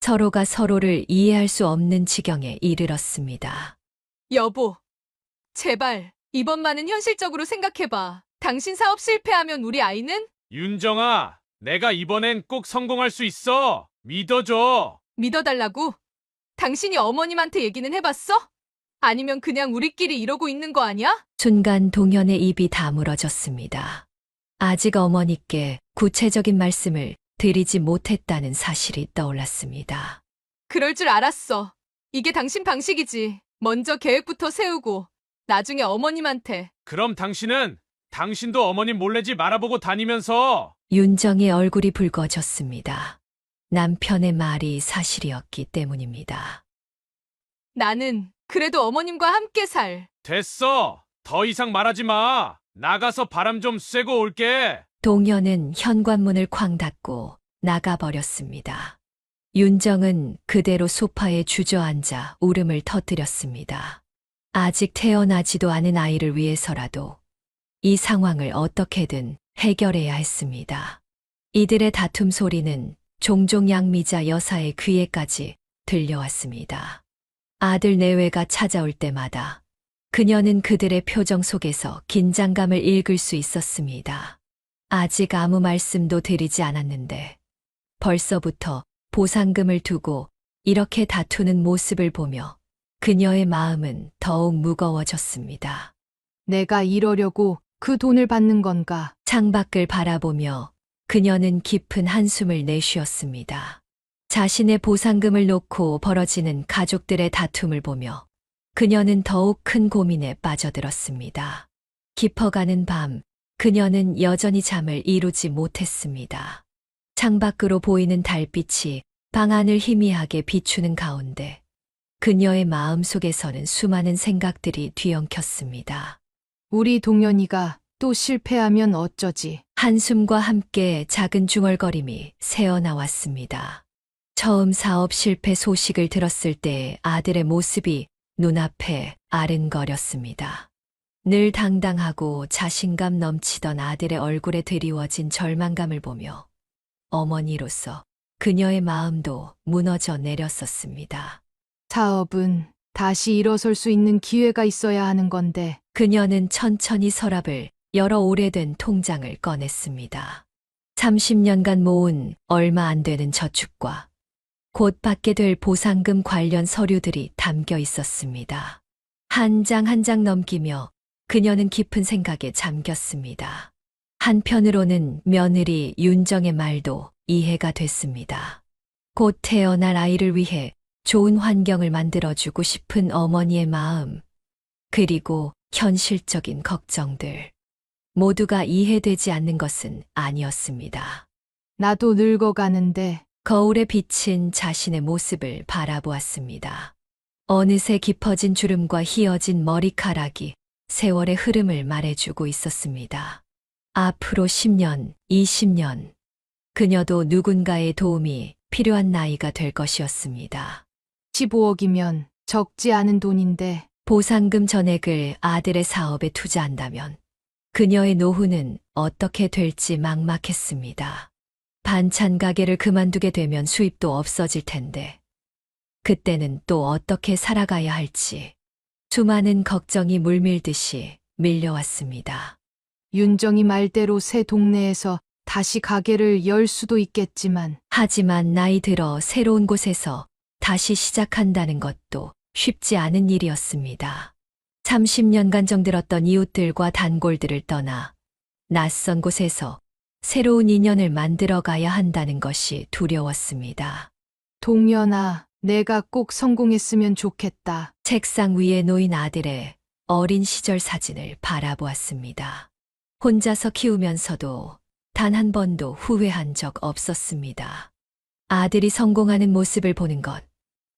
서로가 서로를 이해할 수 없는 지경에 이르렀습니다. 여보, 제발 이번만은 현실적으로 생각해봐. 당신 사업 실패하면 우리 아이는? 윤정아, 내가 이번엔 꼭 성공할 수 있어. 믿어줘. 믿어달라고? 당신이 어머님한테 얘기는 해봤어? 아니면 그냥 우리끼리 이러고 있는 거 아니야? 순간 동현의 입이 다물어졌습니다. 아직 어머니께 구체적인 말씀을 드리지 못했다는 사실이 떠올랐습니다. 그럴 줄 알았어. 이게 당신 방식이지. 먼저 계획부터 세우고 나중에 어머님한테. 그럼 당신도 어머님 몰래집 알아보고 다니면서. 윤정의 얼굴이 붉어졌습니다. 남편의 말이 사실이었기 때문입니다. 나는 그래도 어머님과 함께 살. 됐어. 더 이상 말하지 마. 나가서 바람 좀 쐬고 올게. 동현은 현관문을 쾅 닫고 나가버렸습니다. 윤정은 그대로 소파에 주저앉아 울음을 터뜨렸습니다. 아직 태어나지도 않은 아이를 위해서라도 이 상황을 어떻게든 해결해야 했습니다. 이들의 다툼 소리는 종종 양미자 여사의 귀에까지 들려왔습니다. 아들 내외가 찾아올 때마다 그녀는 그들의 표정 속에서 긴장감을 읽을 수 있었습니다. 아직 아무 말씀도 드리지 않았는데 벌써부터 보상금을 두고 이렇게 다투는 모습을 보며 그녀의 마음은 더욱 무거워졌습니다. 내가 이러려고 그 돈을 받는 건가? 창밖을 바라보며 그녀는 깊은 한숨을 내쉬었습니다. 자신의 보상금을 놓고 벌어지는 가족들의 다툼을 보며 그녀는 더욱 큰 고민에 빠져들었습니다. 깊어가는 밤, 그녀는 여전히 잠을 이루지 못했습니다. 창밖으로 보이는 달빛이 방 안을 희미하게 비추는 가운데 그녀의 마음속에서는 수많은 생각들이 뒤엉켰습니다. 우리 동현이가 또 실패하면 어쩌지? 한숨과 함께 작은 중얼거림이 새어나왔습니다. 처음 사업 실패 소식을 들었을 때 아들의 모습이 눈앞에 아른거렸습니다. 늘 당당하고 자신감 넘치던 아들의 얼굴에 드리워진 절망감을 보며 어머니로서 그녀의 마음도 무너져 내렸었습니다. 사업은 다시 일어설 수 있는 기회가 있어야 하는 건데. 그녀는 천천히 서랍을 열어 오래된 통장을 꺼냈습니다. 30년간 모은 얼마 안 되는 저축과 곧 받게 될 보상금 관련 서류들이 담겨 있었습니다. 한 장 한 장 넘기며 그녀는 깊은 생각에 잠겼습니다. 한편으로는 며느리 윤정의 말도 이해가 됐습니다. 곧 태어날 아이를 위해 좋은 환경을 만들어주고 싶은 어머니의 마음, 그리고 현실적인 걱정들. 모두가 이해되지 않는 것은 아니었습니다. 나도 늙어가는데. 거울에 비친 자신의 모습을 바라보았습니다. 어느새 깊어진 주름과 휘어진 머리카락이 세월의 흐름을 말해주고 있었습니다. 앞으로 10년, 20년, 그녀도 누군가의 도움이 필요한 나이가 될 것이었습니다. 15억이면 적지 않은 돈인데. 보상금 전액을 아들의 사업에 투자한다면 그녀의 노후는 어떻게 될지 막막했습니다. 반찬 가게를 그만두게 되면 수입도 없어질 텐데 그때는 또 어떻게 살아가야 할지 수많은 걱정이 물밀듯이 밀려왔습니다. 윤정이 말대로 새 동네에서 다시 가게를 열 수도 있겠지만. 하지만 나이 들어 새로운 곳에서 다시 시작한다는 것도 쉽지 않은 일이었습니다. 30년간 정들었던 이웃들과 단골들을 떠나 낯선 곳에서 새로운 인연을 만들어 가야 한다는 것이 두려웠습니다. 동연아, 내가 꼭 성공했으면 좋겠다. 책상 위에 놓인 아들의 어린 시절 사진을 바라보았습니다. 혼자서 키우면서도 단 한 번도 후회한 적 없었습니다. 아들이 성공하는 모습을 보는 것,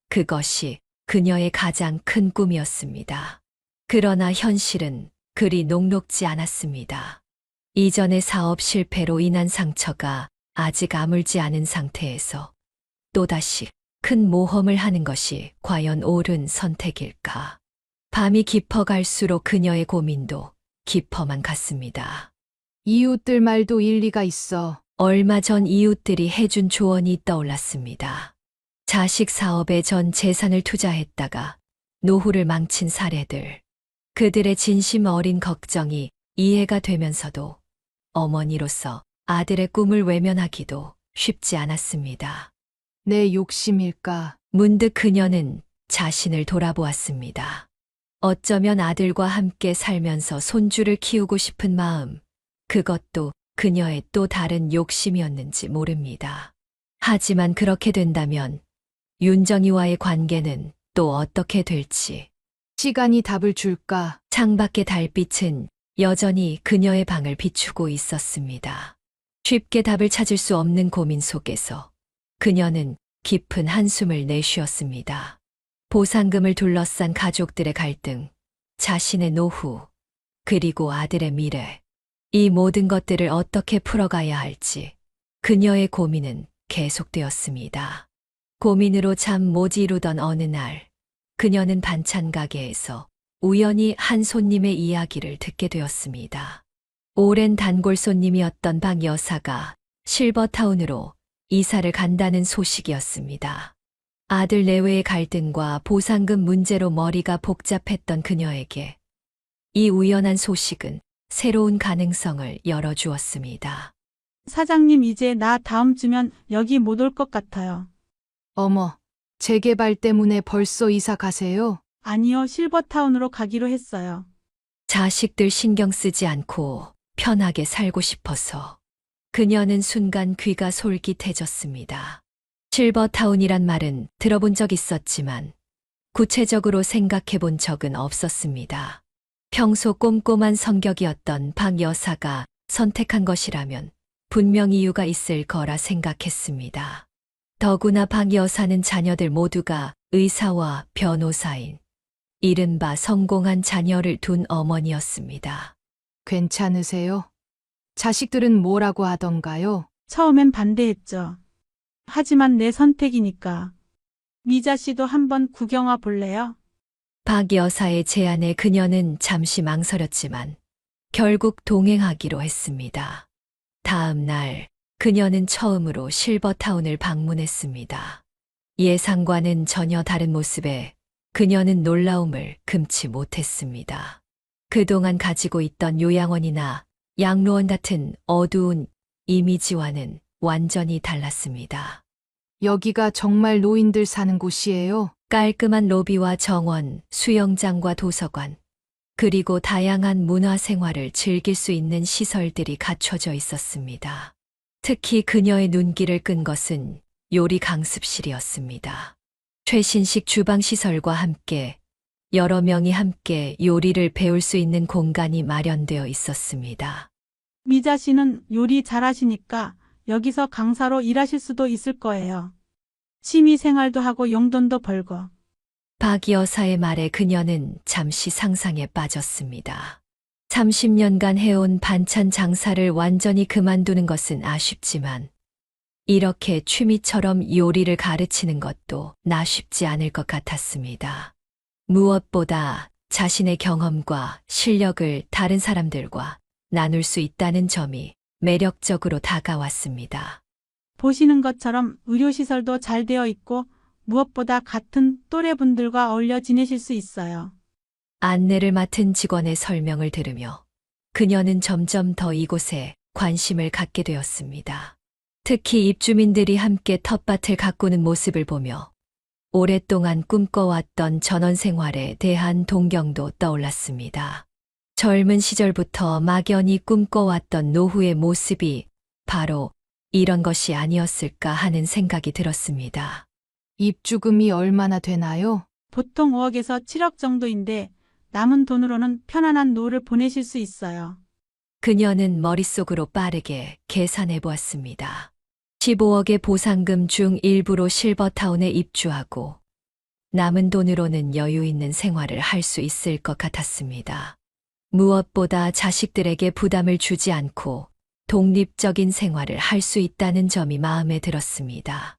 그것이 그녀의 가장 큰 꿈이었습니다. 그러나 현실은 그리 녹록지 않았습니다. 이전의 사업 실패로 인한 상처가 아직 아물지 않은 상태에서 또다시 큰 모험을 하는 것이 과연 옳은 선택일까? 밤이 깊어갈수록 그녀의 고민도 깊어만 갔습니다. 이웃들 말도 일리가 있어. 얼마 전 이웃들이 해준 조언이 떠올랐습니다. 자식 사업에 전 재산을 투자했다가 노후를 망친 사례들. 그들의 진심 어린 걱정이 이해가 되면서도 어머니로서 아들의 꿈을 외면하기도 쉽지 않았습니다. 내 욕심일까? 문득 그녀는 자신을 돌아보았습니다. 어쩌면 아들과 함께 살면서 손주를 키우고 싶은 마음, 그것도 그녀의 또 다른 욕심이었는지 모릅니다. 하지만 그렇게 된다면 윤정이와의 관계는 또 어떻게 될지. 시간이 답을 줄까? 창밖의 달빛은 여전히 그녀의 방을 비추고 있었습니다. 쉽게 답을 찾을 수 없는 고민 속에서 그녀는 깊은 한숨을 내쉬었습니다. 보상금을 둘러싼 가족들의 갈등, 자신의 노후, 그리고 아들의 미래. 이 모든 것들을 어떻게 풀어가야 할지 그녀의 고민은 계속되었습니다. 고민으로 잠 못 이루던 어느 날, 그녀는 반찬 가게에서 우연히 한 손님의 이야기를 듣게 되었습니다. 오랜 단골 손님이었던 박 여사가 실버타운으로 이사를 간다는 소식이었습니다. 아들 내외의 갈등과 보상금 문제로 머리가 복잡했던 그녀에게 이 우연한 소식은 새로운 가능성을 열어주었습니다. 사장님, 이제 나 다음 주면 여기 못 올 것 같아요. 어머, 재개발 때문에 벌써 이사 가세요? 아니요, 실버타운으로 가기로 했어요. 자식들 신경 쓰지 않고 편하게 살고 싶어서. 그녀는 순간 귀가 솔깃해졌습니다. 실버타운이란 말은 들어본 적 있었지만 구체적으로 생각해 본 적은 없었습니다. 평소 꼼꼼한 성격이었던 박 여사가 선택한 것이라면 분명 이유가 있을 거라 생각했습니다. 더구나 박 여사는 자녀들 모두가 의사와 변호사인 이른바 성공한 자녀를 둔 어머니였습니다. 괜찮으세요? 자식들은 뭐라고 하던가요? 처음엔 반대했죠. 하지만 내 선택이니까. 미자 씨도 한번 구경 와 볼래요? 박 여사의 제안에 그녀는 잠시 망설였지만 결국 동행하기로 했습니다. 다음 날 그녀는 처음으로 실버타운을 방문했습니다. 예상과는 전혀 다른 모습의 그녀는 놀라움을 금치 못했습니다. 그동안 가지고 있던 요양원이나 양로원 같은 어두운 이미지와는 완전히 달랐습니다. 여기가 정말 노인들 사는 곳이에요? 깔끔한 로비와 정원, 수영장과 도서관, 그리고 다양한 문화 생활을 즐길 수 있는 시설들이 갖춰져 있었습니다. 특히 그녀의 눈길을 끈 것은 요리 강습실이었습니다. 최신식 주방 시설과 함께 여러 명이 함께 요리를 배울 수 있는 공간이 마련되어 있었습니다. 미자 씨는 요리 잘하시니까 여기서 강사로 일하실 수도 있을 거예요. 취미 생활도 하고 용돈도 벌고. 박 여사의 말에 그녀는 잠시 상상에 빠졌습니다. 30년간 해온 반찬 장사를 완전히 그만두는 것은 아쉽지만 이렇게 취미처럼 요리를 가르치는 것도 나쉽지 않을 것 같았습니다. 무엇보다 자신의 경험과 실력을 다른 사람들과 나눌 수 있다는 점이 매력적으로 다가왔습니다. 보시는 것처럼 의료시설도 잘 되어 있고 무엇보다 같은 또래분들과 어울려 지내실 수 있어요. 안내를 맡은 직원의 설명을 들으며 그녀는 점점 더 이곳에 관심을 갖게 되었습니다. 특히 입주민들이 함께 텃밭을 가꾸는 모습을 보며 오랫동안 꿈꿔왔던 전원 생활에 대한 동경도 떠올랐습니다. 젊은 시절부터 막연히 꿈꿔왔던 노후의 모습이 바로 이런 것이 아니었을까 하는 생각이 들었습니다. 입주금이 얼마나 되나요? 보통 5억에서 7억 정도인데 남은 돈으로는 편안한 노후를 보내실 수 있어요. 그녀는 머릿속으로 빠르게 계산해 보았습니다. 15억의 보상금 중 일부로 실버타운에 입주하고 남은 돈으로는 여유 있는 생활을 할 수 있을 것 같았습니다. 무엇보다 자식들에게 부담을 주지 않고 독립적인 생활을 할 수 있다는 점이 마음에 들었습니다.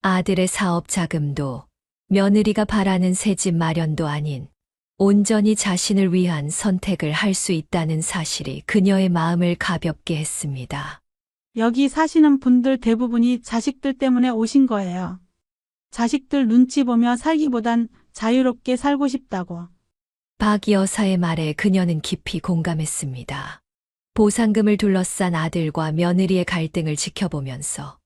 아들의 사업 자금도 며느리가 바라는 새집 마련도 아닌 온전히 자신을 위한 선택을 할 수 있다는 사실이 그녀의 마음을 가볍게 했습니다. 여기 사시는 분들 대부분이 자식들 때문에 오신 거예요. 자식들 눈치 보며 살기보단 자유롭게 살고 싶다고. 박 여사의 말에 그녀는 깊이 공감했습니다. 보상금을 둘러싼 아들과 며느리의 갈등을 지켜보면서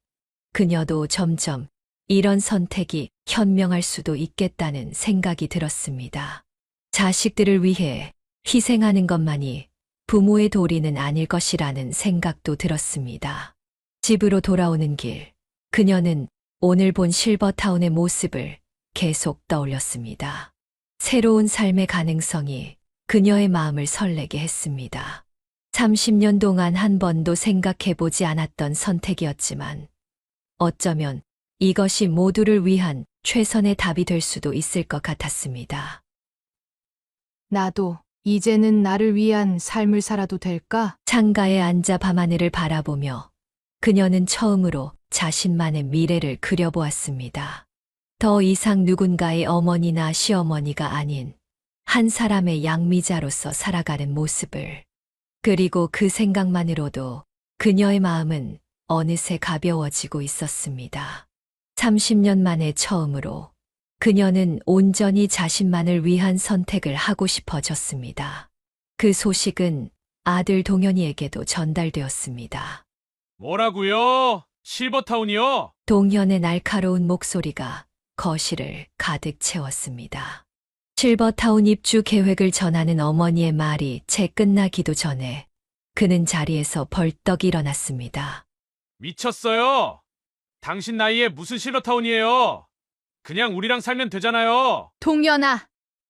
그녀도 점점 이런 선택이 현명할 수도 있겠다는 생각이 들었습니다. 자식들을 위해 희생하는 것만이 부모의 도리는 아닐 것이라는 생각도 들었습니다. 집으로 돌아오는 길, 그녀는 오늘 본 실버타운의 모습을 계속 떠올렸습니다. 새로운 삶의 가능성이 그녀의 마음을 설레게 했습니다. 30년 동안 한 번도 생각해보지 않았던 선택이었지만 어쩌면 이것이 모두를 위한 최선의 답이 될 수도 있을 것 같았습니다. 나도 이제는 나를 위한 삶을 살아도 될까? 창가에 앉아 밤하늘을 바라보며 그녀는 처음으로 자신만의 미래를 그려보았습니다. 더 이상 누군가의 어머니나 시어머니가 아닌 한 사람의 양미자로서 살아가는 모습을. 그리고 그 생각만으로도 그녀의 마음은 어느새 가벼워지고 있었습니다. 30년 만에 처음으로 그녀는 온전히 자신만을 위한 선택을 하고 싶어졌습니다. 그 소식은 아들 동현이에게도 전달되었습니다. 뭐라고요? 실버타운이요? 동현의 날카로운 목소리가 거실을 가득 채웠습니다. 실버타운 입주 계획을 전하는 어머니의 말이 채 끝나기도 전에 그는 자리에서 벌떡 일어났습니다. 미쳤어요. 당신 나이에 무슨 실버타운이에요? 그냥 우리랑 살면 되잖아요. 동현아,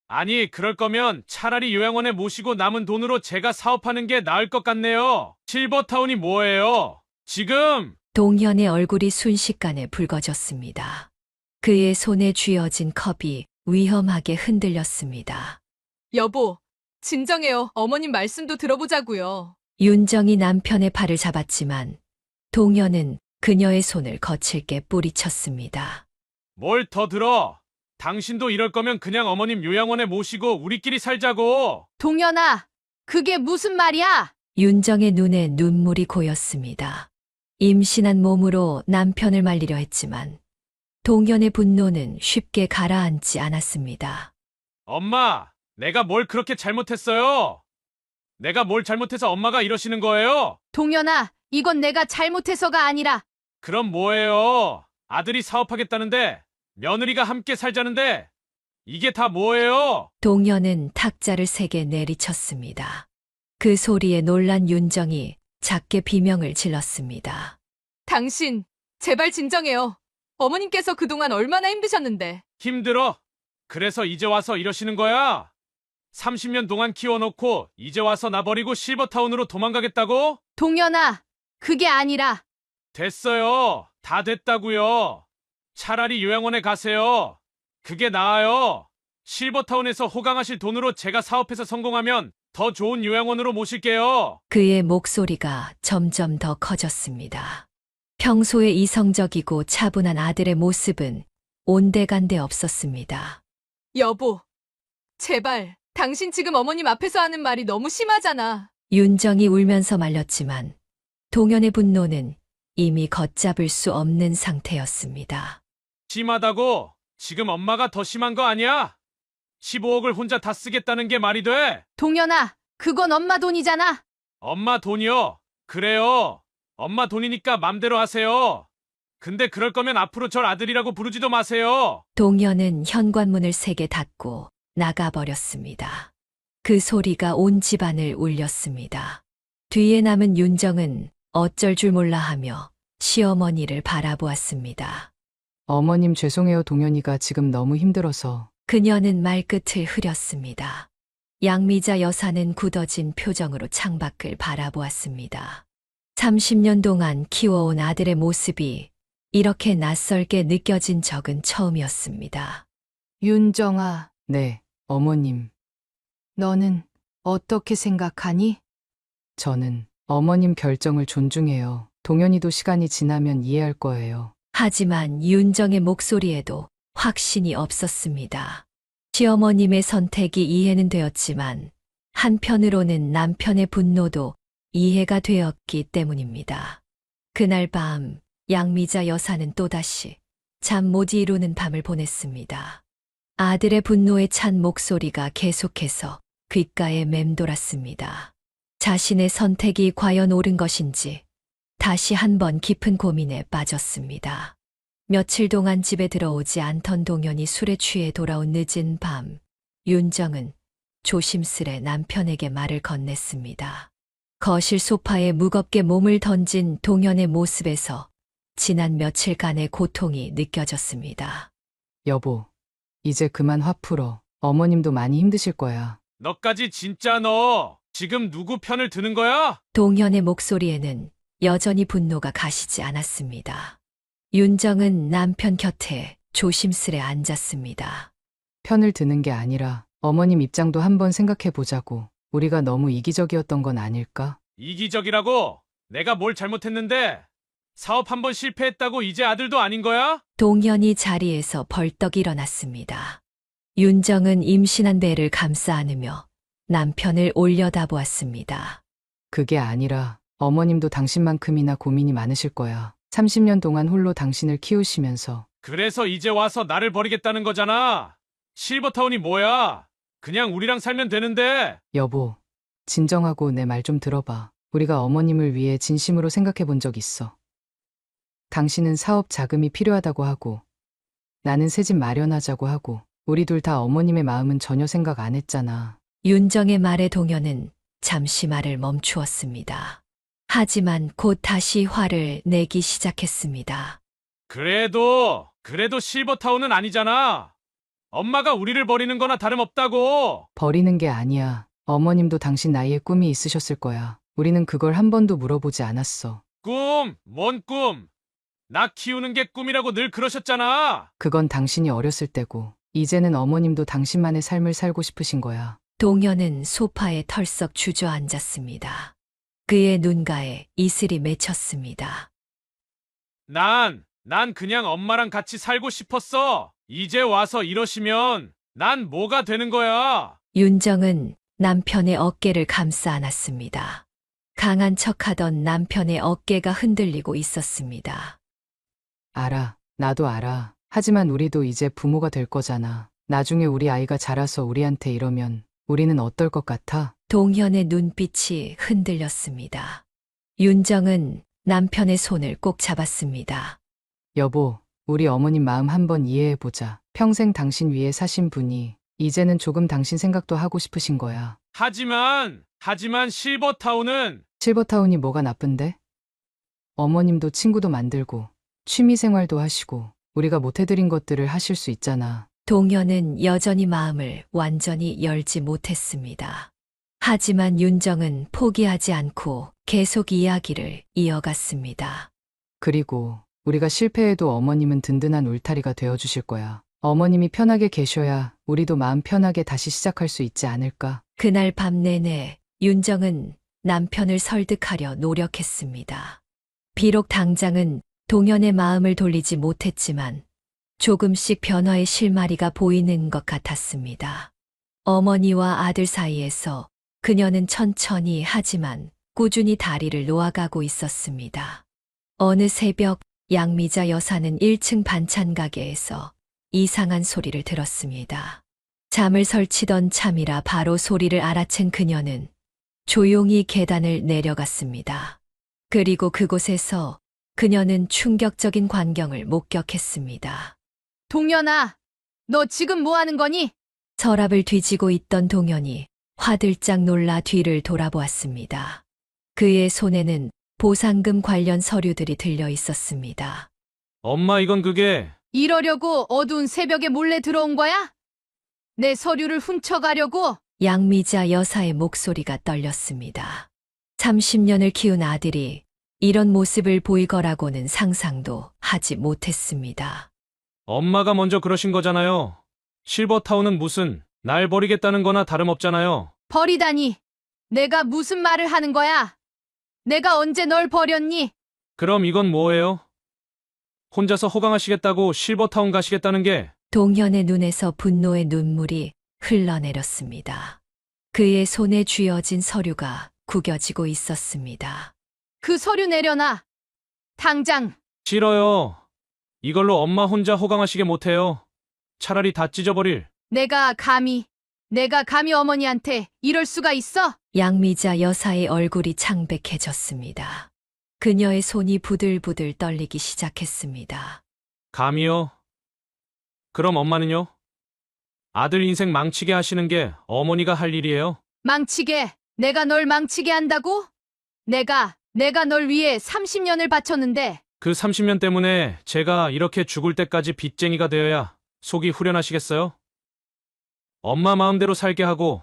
아니, 그럴 거면 차라리 요양원에 모시고 남은 돈으로 제가 사업하는 게 나을 것 같네요. 실버타운이 뭐예요? 지금! 동현의 얼굴이 순식간에 붉어졌습니다. 그의 손에 쥐어진 컵이 위험하게 흔들렸습니다. 여보, 진정해요. 어머님 말씀도 들어보자고요. 윤정이 남편의 팔을 잡았지만 동현은 그녀의 손을 거칠게 뿌리쳤습니다. 뭘 더 들어? 당신도 이럴 거면 그냥 어머님 요양원에 모시고 우리끼리 살자고. 동현아, 그게 무슨 말이야? 윤정의 눈에 눈물이 고였습니다. 임신한 몸으로 남편을 말리려 했지만 동현의 분노는 쉽게 가라앉지 않았습니다. 엄마, 내가 뭘 그렇게 잘못했어요? 내가 뭘 잘못해서 엄마가 이러시는 거예요? 동현아, 이건 내가 잘못해서가 아니라 그럼 뭐예요? 아들이 사업하겠다는데 며느리가 함께 살자는데 이게 다 뭐예요? 동현은 탁자를 3개 내리쳤습니다. 그 소리에 놀란 윤정이 작게 비명을 질렀습니다. 당신 제발 진정해요. 어머님께서 그동안 얼마나 힘드셨는데. 힘들어? 그래서 이제 와서 이러시는 거야? 30년 동안 키워놓고 이제 와서 나 버리고 실버타운으로 도망가겠다고? 동현아, 그게 아니라 됐어요. 다 됐다고요. 차라리 요양원에 가세요. 그게 나아요. 실버타운에서 호강하실 돈으로 제가 사업해서 성공하면 더 좋은 요양원으로 모실게요. 그의 목소리가 점점 더 커졌습니다. 평소에 이성적이고 차분한 아들의 모습은 온데간데 없었습니다. 여보, 제발 당신 지금 어머님 앞에서 하는 말이 너무 심하잖아. 윤정이 울면서 말렸지만 동현의 분노는 이미 걷잡을 수 없는 상태였습니다. 심하다고? 지금 엄마가 더 심한 거 아니야? 15억을 혼자 다 쓰겠다는 게 말이 돼? 동현아, 그건 엄마 돈이잖아. 엄마 돈이요? 그래요. 엄마 돈이니까 맘대로 하세요. 근데 그럴 거면 앞으로 절 아들이라고 부르지도 마세요. 동현은 현관문을 3개 닫고 나가버렸습니다. 그 소리가 온 집안을 울렸습니다. 뒤에 남은 윤정은 어쩔 줄 몰라 하며 시어머니를 바라보았습니다. 어머님 죄송해요. 동현이가 지금 너무 힘들어서. 그녀는 말끝을 흐렸습니다. 양미자 여사는 굳어진 표정으로 창밖을 바라보았습니다. 30년 동안 키워온 아들의 모습이 이렇게 낯설게 느껴진 적은 처음이었습니다. 윤정아. 네, 어머님. 너는 어떻게 생각하니? 저는 어머님 결정을 존중해요. 동현이도 시간이 지나면 이해할 거예요. 하지만 윤정의 목소리에도 확신이 없었습니다. 시어머님의 선택이 이해는 되었지만 한편으로는 남편의 분노도 이해가 되었기 때문입니다. 그날 밤 양미자 여사는 또다시 잠 못 이루는 밤을 보냈습니다. 아들의 분노에 찬 목소리가 계속해서 귓가에 맴돌았습니다. 자신의 선택이 과연 옳은 것인지 다시 한번 깊은 고민에 빠졌습니다. 며칠 동안 집에 들어오지 않던 동현이 술에 취해 돌아온 늦은 밤, 윤정은 조심스레 남편에게 말을 건넸습니다. 거실 소파에 무겁게 몸을 던진 동현의 모습에서 지난 며칠간의 고통이 느껴졌습니다. 여보, 이제 그만 화 풀어. 어머님도 많이 힘드실 거야. 너까지 진짜 너 지금 누구 편을 드는 거야? 동현의 목소리에는 여전히 분노가 가시지 않았습니다. 윤정은 남편 곁에 조심스레 앉았습니다. 편을 드는 게 아니라 어머님 입장도 한번 생각해 보자고. 우리가 너무 이기적이었던 건 아닐까? 이기적이라고? 내가 뭘 잘못했는데? 사업 한번 실패했다고 이제 아들도 아닌 거야? 동현이 자리에서 벌떡 일어났습니다. 윤정은 임신한 배를 감싸 안으며 남편을 올려다보았습니다. 그게 아니라 어머님도 당신만큼이나 고민이 많으실 거야. 30년 동안 홀로 당신을 키우시면서. 그래서 이제 와서 나를 버리겠다는 거잖아. 실버타운이 뭐야? 그냥 우리랑 살면 되는데. 여보, 진정하고 내 말 좀 들어봐. 우리가 어머님을 위해 진심으로 생각해 본 적 있어. 당신은 사업 자금이 필요하다고 하고 나는 새 집 마련하자고 하고 우리 둘 다 어머님의 마음은 전혀 생각 안 했잖아. 윤정의 말에 동현은 잠시 말을 멈추었습니다. 하지만 곧 다시 화를 내기 시작했습니다. 그래도 실버타운은 아니잖아. 엄마가 우리를 버리는 거나 다름없다고. 버리는 게 아니야. 어머님도 당신 나이에 꿈이 있으셨을 거야. 우리는 그걸 한 번도 물어보지 않았어. 꿈? 뭔 꿈? 나 키우는 게 꿈이라고 늘 그러셨잖아. 그건 당신이 어렸을 때고 이제는 어머님도 당신만의 삶을 살고 싶으신 거야. 동현은 소파에 털썩 주저앉았습니다. 그의 눈가에 이슬이 맺혔습니다. 난 그냥 엄마랑 같이 살고 싶었어. 이제 와서 이러시면 난 뭐가 되는 거야? 윤정은 남편의 어깨를 감싸 안았습니다. 강한 척하던 남편의 어깨가 흔들리고 있었습니다. 알아. 나도 알아. 하지만 우리도 이제 부모가 될 거잖아. 나중에 우리 아이가 자라서 우리한테 이러면 우리는 어떨 것 같아? 동현의 눈빛이 흔들렸습니다. 윤정은 남편의 손을 꼭 잡았습니다. 여보, 우리 어머님 마음 한번 이해해보자. 평생 당신 위에 사신 분이 이제는 조금 당신 생각도 하고 싶으신 거야. 하지만 실버타운은 실버타운이 뭐가 나쁜데? 어머님도 친구도 만들고 취미생활도 하시고 우리가 못해드린 것들을 하실 수 있잖아. 동현은 여전히 마음을 완전히 열지 못했습니다. 하지만 윤정은 포기하지 않고 계속 이야기를 이어갔습니다. 그리고 우리가 실패해도 어머님은 든든한 울타리가 되어주실 거야. 어머님이 편하게 계셔야 우리도 마음 편하게 다시 시작할 수 있지 않을까? 그날 밤 내내 윤정은 남편을 설득하려 노력했습니다. 비록 당장은 동현의 마음을 돌리지 못했지만 조금씩 변화의 실마리가 보이는 것 같았습니다. 어머니와 아들 사이에서 그녀는 천천히 하지만 꾸준히 다리를 놓아가고 있었습니다. 어느 새벽 양미자 여사는 1층 반찬 가게에서 이상한 소리를 들었습니다. 잠을 설치던 참이라 바로 소리를 알아챈 그녀는 조용히 계단을 내려갔습니다. 그리고 그곳에서 그녀는 충격적인 광경을 목격했습니다. 동현아, 너 지금 뭐 하는 거니? 서랍을 뒤지고 있던 동현이 화들짝 놀라 뒤를 돌아보았습니다. 그의 손에는 보상금 관련 서류들이 들려 있었습니다. 엄마 이건 그게 이러려고 어두운 새벽에 몰래 들어온 거야? 내 서류를 훔쳐가려고? 양미자 여사의 목소리가 떨렸습니다. 30년을 키운 아들이 이런 모습을 보일 거라고는 상상도 하지 못했습니다. 엄마가 먼저 그러신 거잖아요. 실버타운은 무슨 날 버리겠다는 거나 다름없잖아요. 버리다니. 내가 무슨 말을 하는 거야? 내가 언제 널 버렸니? 그럼 이건 뭐예요? 혼자서 호강하시겠다고 실버타운 가시겠다는 게 동현의 눈에서 분노의 눈물이 흘러내렸습니다. 그의 손에 쥐어진 서류가 구겨지고 있었습니다. 그 서류 내려놔. 당장. 싫어요. 이걸로 엄마 혼자 호강하시게 못해요. 차라리 다 찢어버릴. 내가 감히 어머니한테 이럴 수가 있어? 양미자 여사의 얼굴이 창백해졌습니다. 그녀의 손이 부들부들 떨리기 시작했습니다. 감이요? 그럼 엄마는요? 아들 인생 망치게 하시는 게 어머니가 할 일이에요? 망치게? 내가 널 망치게 한다고? 내가 널 위해 30년을 바쳤는데. 그 30년 때문에 제가 이렇게 죽을 때까지 빚쟁이가 되어야 속이 후련하시겠어요? 엄마 마음대로 살게 하고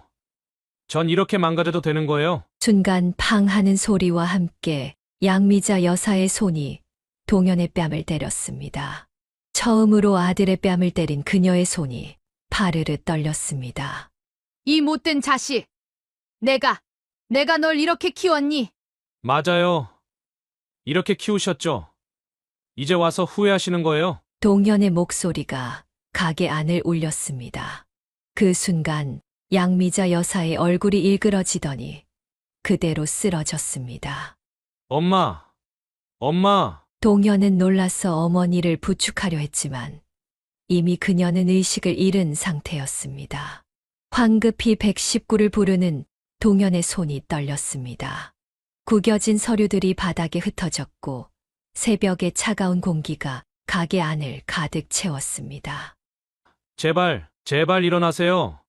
전 이렇게 망가져도 되는 거예요? 순간 팡 하는 소리와 함께 양미자 여사의 손이 동현의 뺨을 때렸습니다. 처음으로 아들의 뺨을 때린 그녀의 손이 파르르 떨렸습니다. 이 못된 자식. 내가 널 이렇게 키웠니? 맞아요. 이렇게 키우셨죠? 이제 와서 후회하시는 거예요? 동현의 목소리가 가게 안을 울렸습니다. 그 순간 양미자 여사의 얼굴이 일그러지더니 그대로 쓰러졌습니다. 엄마. 동현은 놀라서 어머니를 부축하려 했지만 이미 그녀는 의식을 잃은 상태였습니다. 황급히 119를 부르는 동현의 손이 떨렸습니다. 구겨진 서류들이 바닥에 흩어졌고 새벽의 차가운 공기가 가게 안을 가득 채웠습니다. 제발 일어나세요.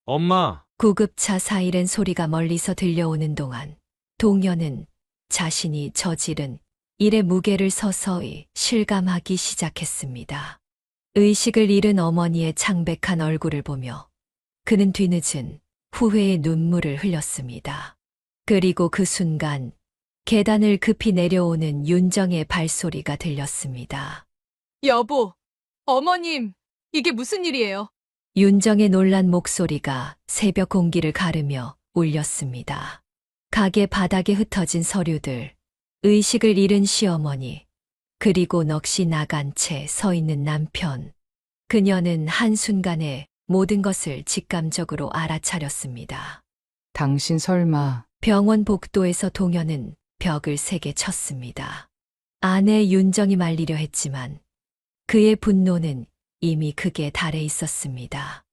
엄마. 구급차 사이렌 소리가 멀리서 들려오는 동안 동현은 자신이 저지른 일의 무게를 서서히 실감하기 시작했습니다. 의식을 잃은 어머니의 창백한 얼굴을 보며 그는 뒤늦은 후회의 눈물을 흘렸습니다. 그리고 그 순간 계단을 급히 내려오는 윤정의 발소리가 들렸습니다. 여보, 어머님, 이게 무슨 일이에요? 윤정의 놀란 목소리가 새벽 공기를 가르며 울렸습니다. 가게 바닥에 흩어진 서류들, 의식을 잃은 시어머니, 그리고 넋이 나간 채 서 있는 남편. 그녀는 한순간에 모든 것을 직감적으로 알아차렸습니다. 당신 설마 병원 복도에서 동현은 벽을 세게 쳤습니다. 아내 윤정이 말리려 했지만 그의 분노는 이미 극에 달해 있었습니다.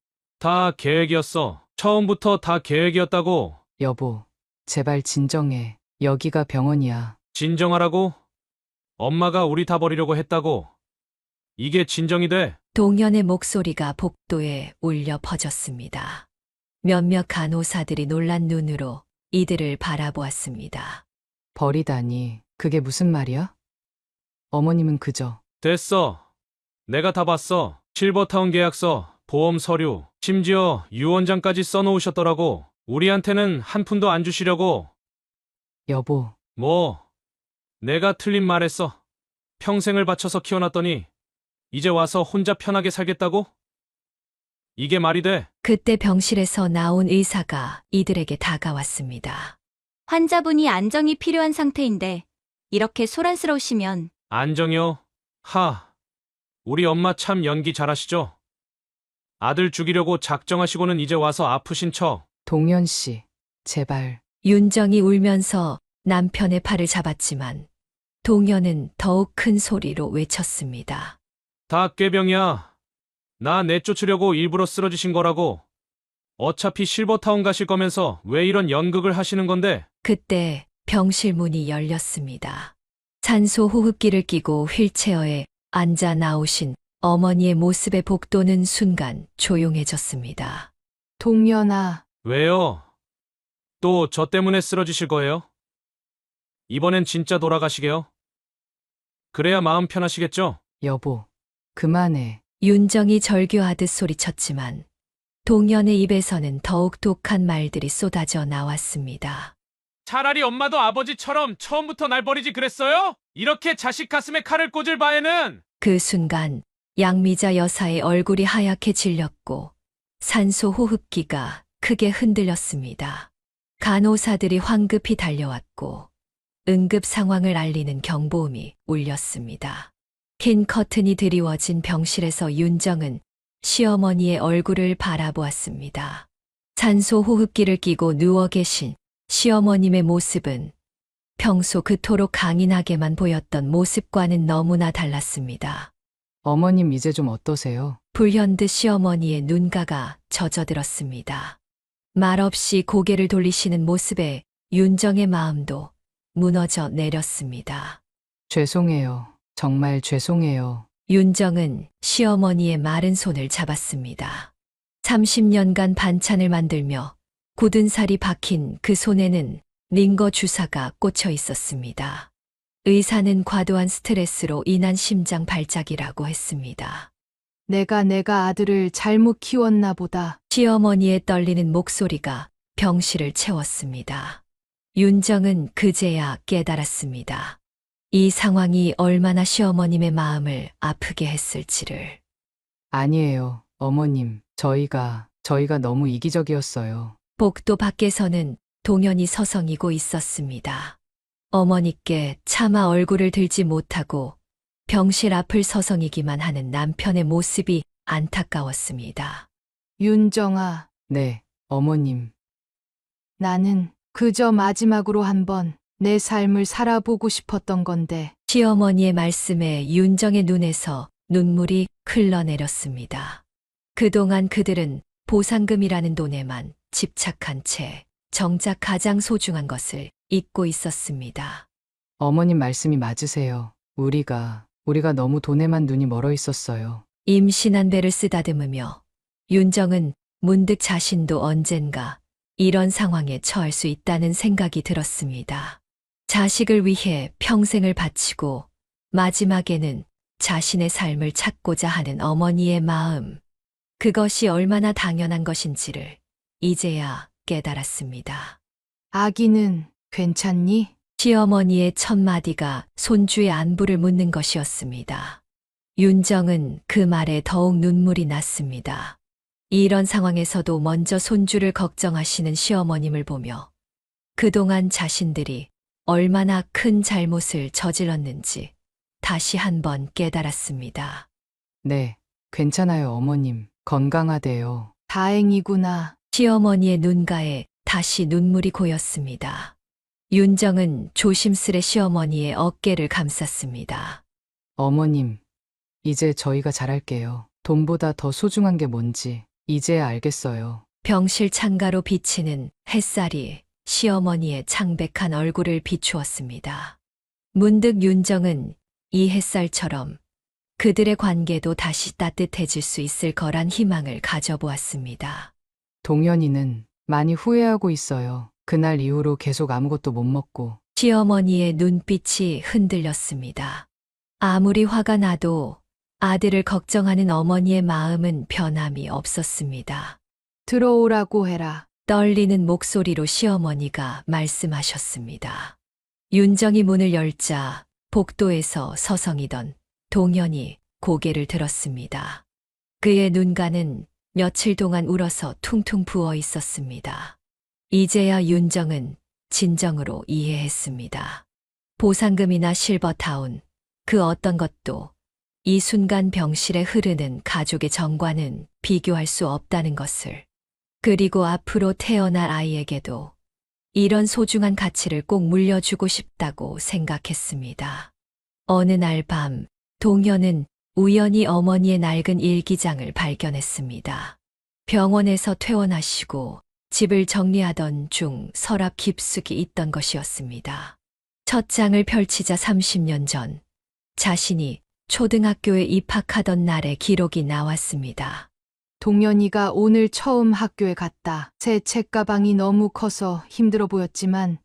다 계획이었어. 처음부터 다 계획이었다고. 여보, 제발 진정해. 여기가 병원이야. 진정하라고? 엄마가 우리 다 버리려고 했다고. 이게 진정이 돼? 동현의 목소리가 복도에 울려 퍼졌습니다. 몇몇 간호사들이 놀란 눈으로 이들을 바라보았습니다. 버리다니, 그게 무슨 말이야? 어머님은 그저 됐어. 내가 다 봤어. 실버타운 계약서, 보험 서류, 심지어 유언장까지 써놓으셨더라고. 우리한테는 한 푼도 안 주시려고. 여보, 뭐, 내가 틀린 말했어. 평생을 바쳐서 키워놨더니 이제 와서 혼자 편하게 살겠다고? 이게 말이 돼? 그때 병실에서 나온 의사가 이들에게 다가왔습니다. 환자분이 안정이 필요한 상태인데 이렇게 소란스러우시면 안정이요? 우리 엄마 참 연기 잘하시죠? 아들 죽이려고 작정하시고는 이제 와서 아프신 척. 동현 씨, 제발. 윤정이 울면서 남편의 팔을 잡았지만 동현은 더욱 큰 소리로 외쳤습니다. 다 꾀병이야. 나 내쫓으려고 일부러 쓰러지신 거라고. 어차피 실버타운 가실 거면서 왜 이런 연극을 하시는 건데? 그때 병실 문이 열렸습니다. 산소 호흡기를 끼고 휠체어에 앉아 나오신 어머니의 모습에 복도는 순간 조용해졌습니다. 동현아, 왜요? 또 저 때문에 쓰러지실 거예요? 이번엔 진짜 돌아가시게요? 그래야 마음 편하시겠죠? 여보, 그만해. 윤정이 절규하듯 소리쳤지만 동현의 입에서는 더욱 독한 말들이 쏟아져 나왔습니다. 차라리 엄마도 아버지처럼 처음부터 날 버리지 그랬어요? 이렇게 자식 가슴에 칼을 꽂을 바에는. 그 순간 양미자 여사의 얼굴이 하얗게 질렸고 산소 호흡기가 크게 흔들렸습니다. 간호사들이 황급히 달려왔고 응급 상황을 알리는 경보음이 울렸습니다. 긴 커튼이 드리워진 병실에서 윤정은 시어머니의 얼굴을 바라보았습니다. 산소 호흡기를 끼고 누워 계신 시어머님의 모습은 평소 그토록 강인하게만 보였던 모습과는 너무나 달랐습니다. 어머님 이제 좀 어떠세요? 불현듯 시어머니의 눈가가 젖어들었습니다. 말없이 고개를 돌리시는 모습에 윤정의 마음도 무너져 내렸습니다. 죄송해요. 정말 죄송해요. 윤정은 시어머니의 마른 손을 잡았습니다. 30년간 반찬을 만들며 굳은 살이 박힌 그 손에는 링거 주사가 꽂혀 있었습니다. 의사는 과도한 스트레스로 인한 심장 발작이라고 했습니다. 내가 아들을 잘못 키웠나 보다. 시어머니의 떨리는 목소리가 병실을 채웠습니다. 윤정은 그제야 깨달았습니다. 이 상황이 얼마나 시어머님의 마음을 아프게 했을지를. 아니에요, 어머님. 저희가 너무 이기적이었어요. 복도 밖에서는 동현이 서성이고 있었습니다. 어머니께 차마 얼굴을 들지 못하고 병실 앞을 서성이기만 하는 남편의 모습이 안타까웠습니다. 윤정아. 네, 어머님. 나는 그저 마지막으로 한번 내 삶을 살아보고 싶었던 건데. 시어머니의 말씀에 윤정의 눈에서 눈물이 흘러내렸습니다. 그동안 그들은 보상금이라는 돈에만 집착한 채 정작 가장 소중한 것을 잊고 있었습니다. 어머님 말씀이 맞으세요. 우리가 너무 돈에만 눈이 멀어 있었어요. 임신한 배를 쓰다듬으며 윤정은 문득 자신도 언젠가 이런 상황에 처할 수 있다는 생각이 들었습니다. 자식을 위해 평생을 바치고 마지막에는 자신의 삶을 찾고자 하는 어머니의 마음. 그것이 얼마나 당연한 것인지를 이제야 깨달았습니다. 아기는 괜찮니? 시어머니의 첫 마디가 손주의 안부를 묻는 것이었습니다. 윤정은 그 말에 더욱 눈물이 났습니다. 이런 상황에서도 먼저 손주를 걱정하시는 시어머님을 보며 그동안 자신들이 얼마나 큰 잘못을 저질렀는지 다시 한번 깨달았습니다. 네, 괜찮아요, 어머님. 건강하대요. 다행이구나. 시어머니의 눈가에 다시 눈물이 고였습니다. 윤정은 조심스레 시어머니의 어깨를 감쌌습니다. 어머님, 이제 저희가 잘할게요. 돈보다 더 소중한 게 뭔지 이제야 알겠어요. 병실 창가로 비치는 햇살이 시어머니의 창백한 얼굴을 비추었습니다. 문득 윤정은 이 햇살처럼 그들의 관계도 다시 따뜻해질 수 있을 거란 희망을 가져보았습니다. 동현이는 많이 후회하고 있어요. 그날 이후로 계속 아무것도 못 먹고. 시어머니의 눈빛이 흔들렸습니다. 아무리 화가 나도 아들을 걱정하는 어머니의 마음은 변함이 없었습니다. 들어오라고 해라. 떨리는 목소리로 시어머니가 말씀하셨습니다. 윤정이 문을 열자 복도에서 서성이던 동현이 고개를 들었습니다. 그의 눈가는 며칠 동안 울어서 퉁퉁 부어 있었습니다. 이제야 윤정은 진정으로 이해했습니다. 보상금이나 실버타운, 그 어떤 것도 이 순간 병실에 흐르는 가족의 정과는 비교할 수 없다는 것을, 그리고 앞으로 태어날 아이에게도 이런 소중한 가치를 꼭 물려주고 싶다고 생각했습니다. 어느 날 밤, 동현은 우연히 어머니의 낡은 일기장을 발견했습니다. 병원에서 퇴원하시고 집을 정리하던 중 서랍 깊숙이 있던 것이었습니다. 첫 장을 펼치자 30년 전 자신이 초등학교에 입학하던 날의 기록이 나왔습니다. 동현이가 오늘 처음 학교에 갔다. 새 책가방이 너무 커서 힘들어 보였지만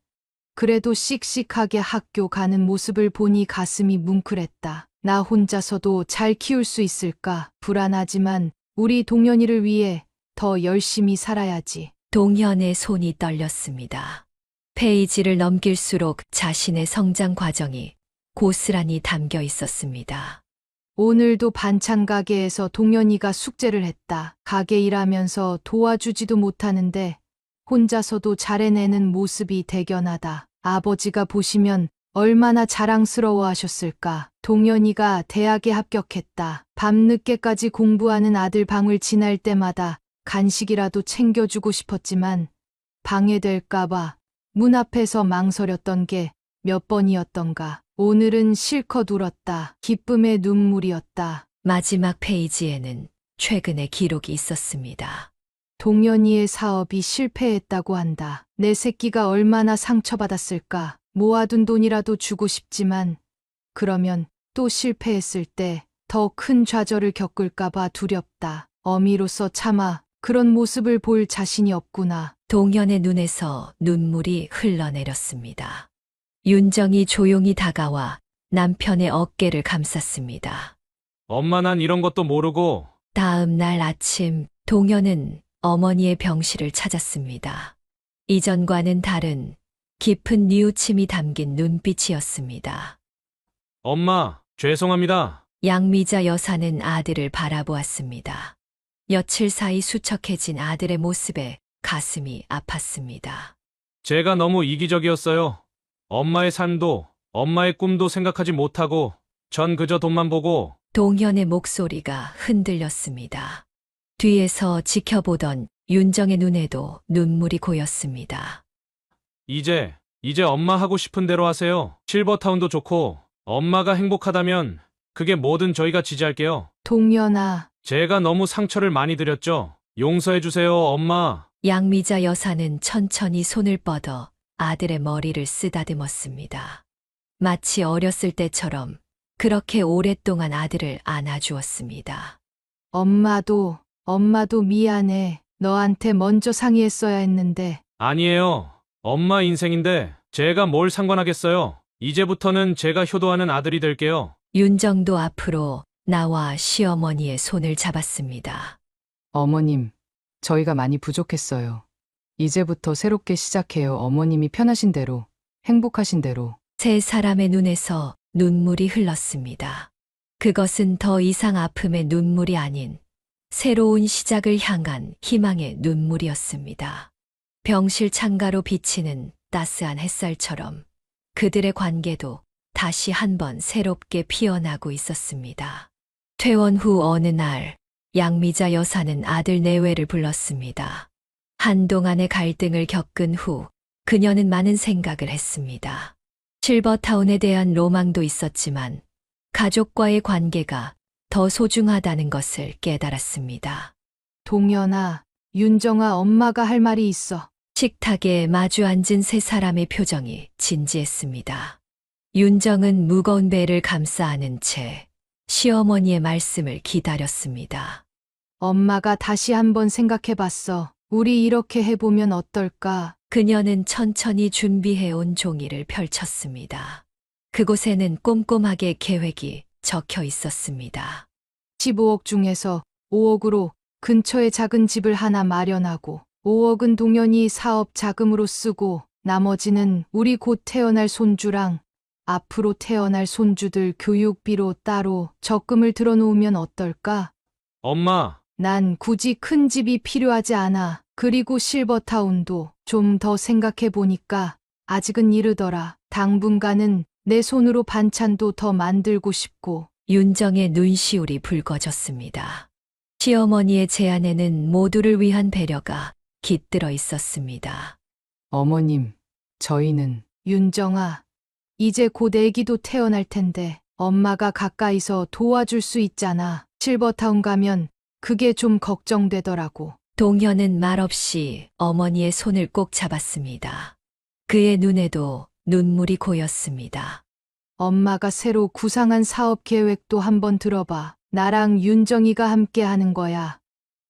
그래도 씩씩하게 학교 가는 모습을 보니 가슴이 뭉클했다. 나 혼자서도 잘 키울 수 있을까 불안하지만 우리 동현이를 위해 더 열심히 살아야지. 동현의 손이 떨렸습니다. 페이지를 넘길수록 자신의 성장 과정이 고스란히 담겨 있었습니다. 오늘도 반찬 가게에서 동현이가 숙제를 했다. 가게 일하면서 도와주지도 못하는데 혼자서도 잘해내는 모습이 대견하다. 아버지가 보시면 얼마나 자랑스러워 하셨을까. 동현이가 대학에 합격했다. 밤늦게까지 공부하는 아들 방을 지날 때마다 간식이라도 챙겨주고 싶었지만 방해될까봐 문 앞에서 망설였던 게 몇 번이었던가. 오늘은 실컷 울었다. 기쁨의 눈물이었다. 마지막 페이지에는 최근의 기록이 있었습니다. 동현이의 사업이 실패했다고 한다. 내 새끼가 얼마나 상처받았을까. 모아둔 돈이라도 주고 싶지만 그러면 또 실패했을 때 더 큰 좌절을 겪을까봐 두렵다. 어미로서 차마 그런 모습을 볼 자신이 없구나. 동현의 눈에서 눈물이 흘러내렸습니다. 윤정이 조용히 다가와 남편의 어깨를 감쌌습니다. 엄마 난 이런 것도 모르고. 다음 날 아침 동현은 어머니의 병실을 찾았습니다. 이전과는 다른 깊은 뉘우침이 담긴 눈빛이었습니다. 엄마, 죄송합니다. 양미자 여사는 아들을 바라보았습니다. 며칠 사이 수척해진 아들의 모습에 가슴이 아팠습니다. 제가 너무 이기적이었어요. 엄마의 삶도, 엄마의 꿈도 생각하지 못하고 전 그저 돈만 보고. 동현의 목소리가 흔들렸습니다. 뒤에서 지켜보던 윤정의 눈에도 눈물이 고였습니다. 이제 엄마 하고 싶은 대로 하세요. 실버타운도 좋고 엄마가 행복하다면 그게 뭐든 저희가 지지할게요. 동현아. 제가 너무 상처를 많이 드렸죠. 용서해주세요, 엄마. 양미자 여사는 천천히 손을 뻗어 아들의 머리를 쓰다듬었습니다. 마치 어렸을 때처럼 그렇게 오랫동안 아들을 안아주었습니다. 엄마도 미안해. 너한테 먼저 상의했어야 했는데. 아니에요. 엄마 인생인데 제가 뭘 상관하겠어요. 이제부터는 제가 효도하는 아들이 될게요. 윤정도 앞으로 나와 시어머니의 손을 잡았습니다. 어머님, 저희가 많이 부족했어요. 이제부터 새롭게 시작해요. 어머님이 편하신 대로, 행복하신 대로. 세 사람의 눈에서 눈물이 흘렀습니다. 그것은 더 이상 아픔의 눈물이 아닌 새로운 시작을 향한 희망의 눈물이었습니다. 병실 창가로 비치는 따스한 햇살처럼 그들의 관계도 다시 한번 새롭게 피어나고 있었습니다. 퇴원 후 어느 날 양미자 여사는 아들 내외를 불렀습니다. 한동안의 갈등을 겪은 후 그녀는 많은 생각을 했습니다. 실버타운에 대한 로망도 있었지만 가족과의 관계가 더 소중하다는 것을 깨달았습니다. 동현아, 윤정아, 엄마가 할 말이 있어. 식탁에 마주 앉은 세 사람의 표정이 진지했습니다. 윤정은 무거운 배를 감싸 안은 채 시어머니의 말씀을 기다렸습니다. 엄마가 다시 한번 생각해봤어. 우리 이렇게 해보면 어떨까? 그녀는 천천히 준비해온 종이를 펼쳤습니다. 그곳에는 꼼꼼하게 계획이 적혀 있었습니다. 15억 중에서 5억으로 근처에 작은 집을 하나 마련하고 5억은 동현이 사업 자금으로 쓰고 나머지는 우리 곧 태어날 손주랑 앞으로 태어날 손주들 교육비로 따로 적금을 들어놓으면 어떨까? 엄마, 난 굳이 큰 집이 필요하지 않아. 그리고 실버타운도 좀 더 생각해보니까 아직은 이르더라. 당분간은 내 손으로 반찬도 더 만들고 싶고. 윤정의 눈시울이 붉어졌습니다. 시어머니의 제안에는 모두를 위한 배려가 깃들어 있었습니다. 어머님, 저희는 윤정아, 이제 곧 애기도 태어날 텐데 엄마가 가까이서 도와줄 수 있잖아. 실버타운 가면 그게 좀 걱정되더라고. 동현은 말없이 어머니의 손을 꼭 잡았습니다. 그의 눈에도 눈물이 고였습니다. 엄마가 새로 구상한 사업 계획도 한번 들어봐. 나랑 윤정이가 함께 하는 거야.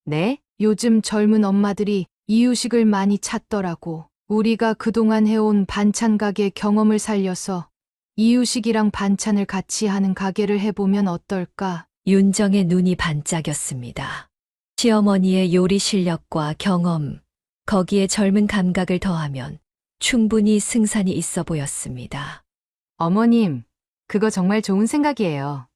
네? 요즘 젊은 엄마들이 이유식을 많이 찾더라고. 우리가 그동안 해온 반찬 가게 경험을 살려서 이유식이랑 반찬을 같이 하는 가게를 해보면 어떨까? 윤정의 눈이 반짝였습니다. 시어머니의 요리 실력과 경험, 거기에 젊은 감각을 더하면 충분히 승산이 있어 보였습니다. 어머님, 그거 정말 좋은 생각이에요.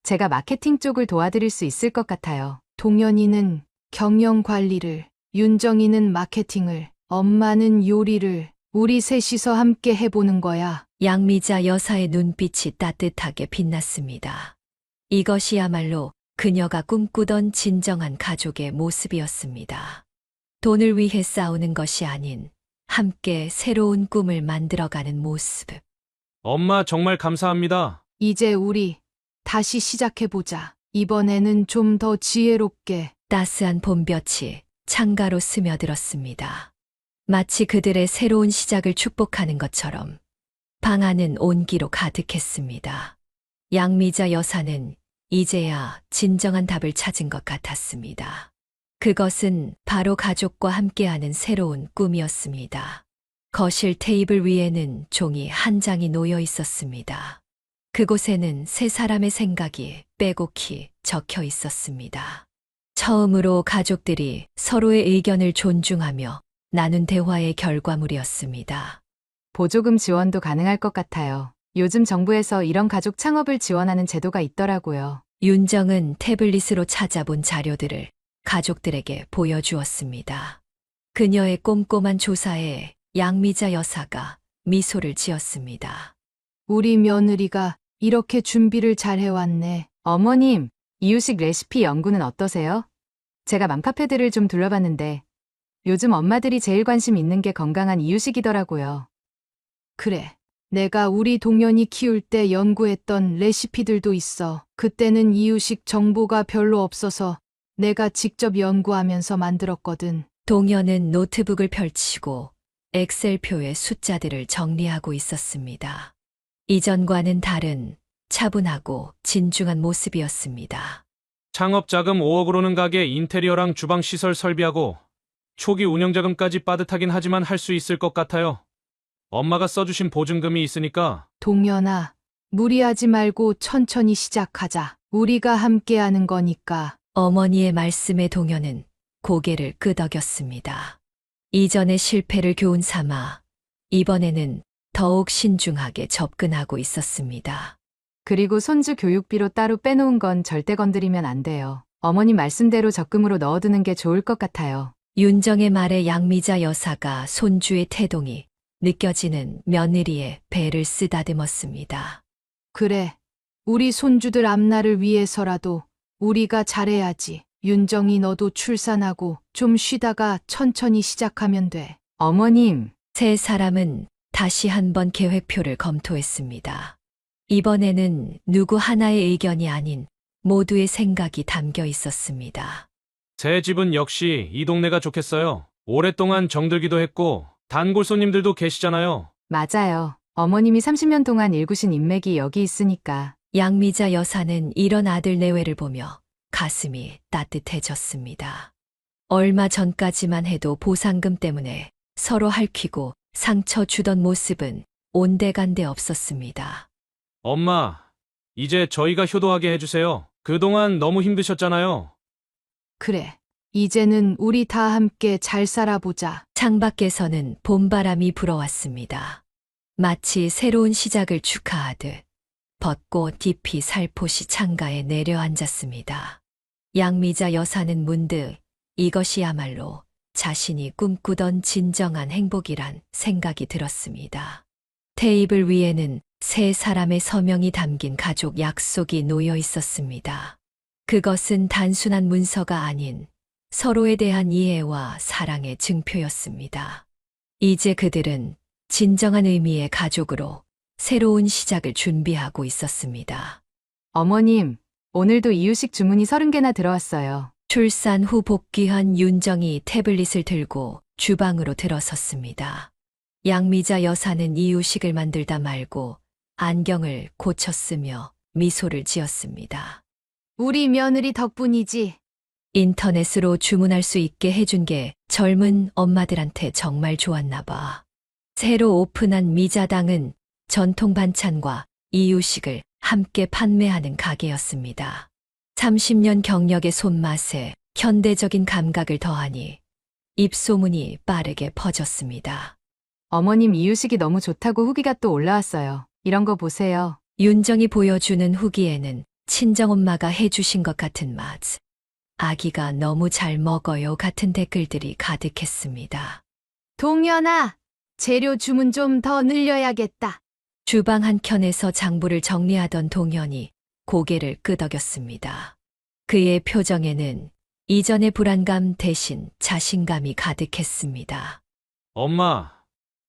제가 마케팅 쪽을 도와드릴 수 있을 것 같아요. 동현이는 경영 관리를, 윤정이는 마케팅을, 엄마는 요리를, 우리 셋이서 함께 해보는 거야. 양미자 여사의 눈빛이 따뜻하게 빛났습니다. 이것이야말로 그녀가 꿈꾸던 진정한 가족의 모습이었습니다. 돈을 위해 싸우는 것이 아닌 함께 새로운 꿈을 만들어가는 모습. 엄마 정말 감사합니다. 이제 우리 다시 시작해보자. 이번에는 좀 더 지혜롭게. 따스한 봄볕이 창가로 스며들었습니다. 마치 그들의 새로운 시작을 축복하는 것처럼 방 안은 온기로 가득했습니다. 양미자 여사는 이제야 진정한 답을 찾은 것 같았습니다. 그것은 바로 가족과 함께하는 새로운 꿈이었습니다. 거실 테이블 위에는 종이 한 장이 놓여 있었습니다. 그곳에는 세 사람의 생각이 빼곡히 적혀 있었습니다. 처음으로 가족들이 서로의 의견을 존중하며 나눈 대화의 결과물이었습니다. 보조금 지원도 가능할 것 같아요. 요즘 정부에서 이런 가족 창업을 지원하는 제도가 있더라고요. 윤정은 태블릿으로 찾아본 자료들을 가족들에게 보여주었습니다. 그녀의 꼼꼼한 조사에 양미자 여사가 미소를 지었습니다. 우리 며느리가 이렇게 준비를 잘 해왔네. 어머님, 이유식 레시피 연구는 어떠세요? 제가 맘카페들을 좀 둘러봤는데 요즘 엄마들이 제일 관심 있는 게 건강한 이유식이더라고요. 그래. 내가 우리 동현이 키울 때 연구했던 레시피들도 있어. 그때는 이유식 정보가 별로 없어서 내가 직접 연구하면서 만들었거든. 동현은 노트북을 펼치고 엑셀표에 숫자들을 정리하고 있었습니다. 이전과는 다른 차분하고 진중한 모습이었습니다. 창업 자금 5억으로는 가게 인테리어랑 주방 시설 설비하고 초기 운영 자금까지 빠듯하긴 하지만 할 수 있을 것 같아요. 엄마가 써주신 보증금이 있으니까. 동현아, 무리하지 말고 천천히 시작하자. 우리가 함께하는 거니까. 어머니의 말씀에 동현은 고개를 끄덕였습니다. 이전의 실패를 교훈 삼아 이번에는 더욱 신중하게 접근하고 있었습니다. 그리고 손주 교육비로 따로 빼놓은 건 절대 건드리면 안 돼요. 어머님 말씀대로 적금으로 넣어두는 게 좋을 것 같아요. 윤정의 말에 양미자 여사가 손주의 태동이 느껴지는 며느리의 배를 쓰다듬었습니다. 그래. 우리 손주들 앞날을 위해서라도 우리가 잘해야지. 윤정이 너도 출산하고 좀 쉬다가 천천히 시작하면 돼. 어머님. 세 사람은 다시 한번 계획표를 검토했습니다. 이번에는 누구 하나의 의견이 아닌 모두의 생각이 담겨 있었습니다. 새 집은 역시 이 동네가 좋겠어요. 오랫동안 정들기도 했고 단골 손님들도 계시잖아요. 맞아요. 어머님이 30년 동안 일구신 인맥이 여기 있으니까. 양미자 여사는 이런 아들 내외를 보며 가슴이 따뜻해졌습니다. 얼마 전까지만 해도 보상금 때문에 서로 핥히고 상처 주던 모습은 온데간데 없었습니다. 엄마, 이제 저희가 효도하게 해주세요. 그동안 너무 힘드셨잖아요. 그래. 이제는 우리 다 함께 잘 살아보자. 창밖에서는 봄바람이 불어왔습니다. 마치 새로운 시작을 축하하듯 벚꽃 잎이 살포시 창가에 내려앉았습니다. 양미자 여사는 문득 이것이야말로 자신이 꿈꾸던 진정한 행복이란 생각이 들었습니다. 테이블 위에는 세 사람의 서명이 담긴 가족 약속이 놓여 있었습니다. 그것은 단순한 문서가 아닌 서로에 대한 이해와 사랑의 증표였습니다. 이제 그들은 진정한 의미의 가족으로 새로운 시작을 준비하고 있었습니다. 어머님, 오늘도 이유식 주문이 30개나 들어왔어요. 출산 후 복귀한 윤정이 태블릿을 들고 주방으로 들어섰습니다. 양미자 여사는 이유식을 만들다 말고 안경을 고쳤으며 미소를 지었습니다. 우리 며느리 덕분이지. 인터넷으로 주문할 수 있게 해준 게 젊은 엄마들한테 정말 좋았나 봐. 새로 오픈한 미자당은 전통 반찬과 이유식을 함께 판매하는 가게였습니다. 30년 경력의 손맛에 현대적인 감각을 더하니 입소문이 빠르게 퍼졌습니다. 어머님 이유식이 너무 좋다고 후기가 또 올라왔어요. 이런 거 보세요. 윤정이 보여주는 후기에는 친정엄마가 해주신 것 같은 맛, 아기가 너무 잘 먹어요 같은 댓글들이 가득했습니다. 동현아, 재료 주문 좀 더 늘려야겠다. 주방 한켠에서 장부를 정리하던 동현이 고개를 끄덕였습니다. 그의 표정에는 이전의 불안감 대신 자신감이 가득했습니다. 엄마,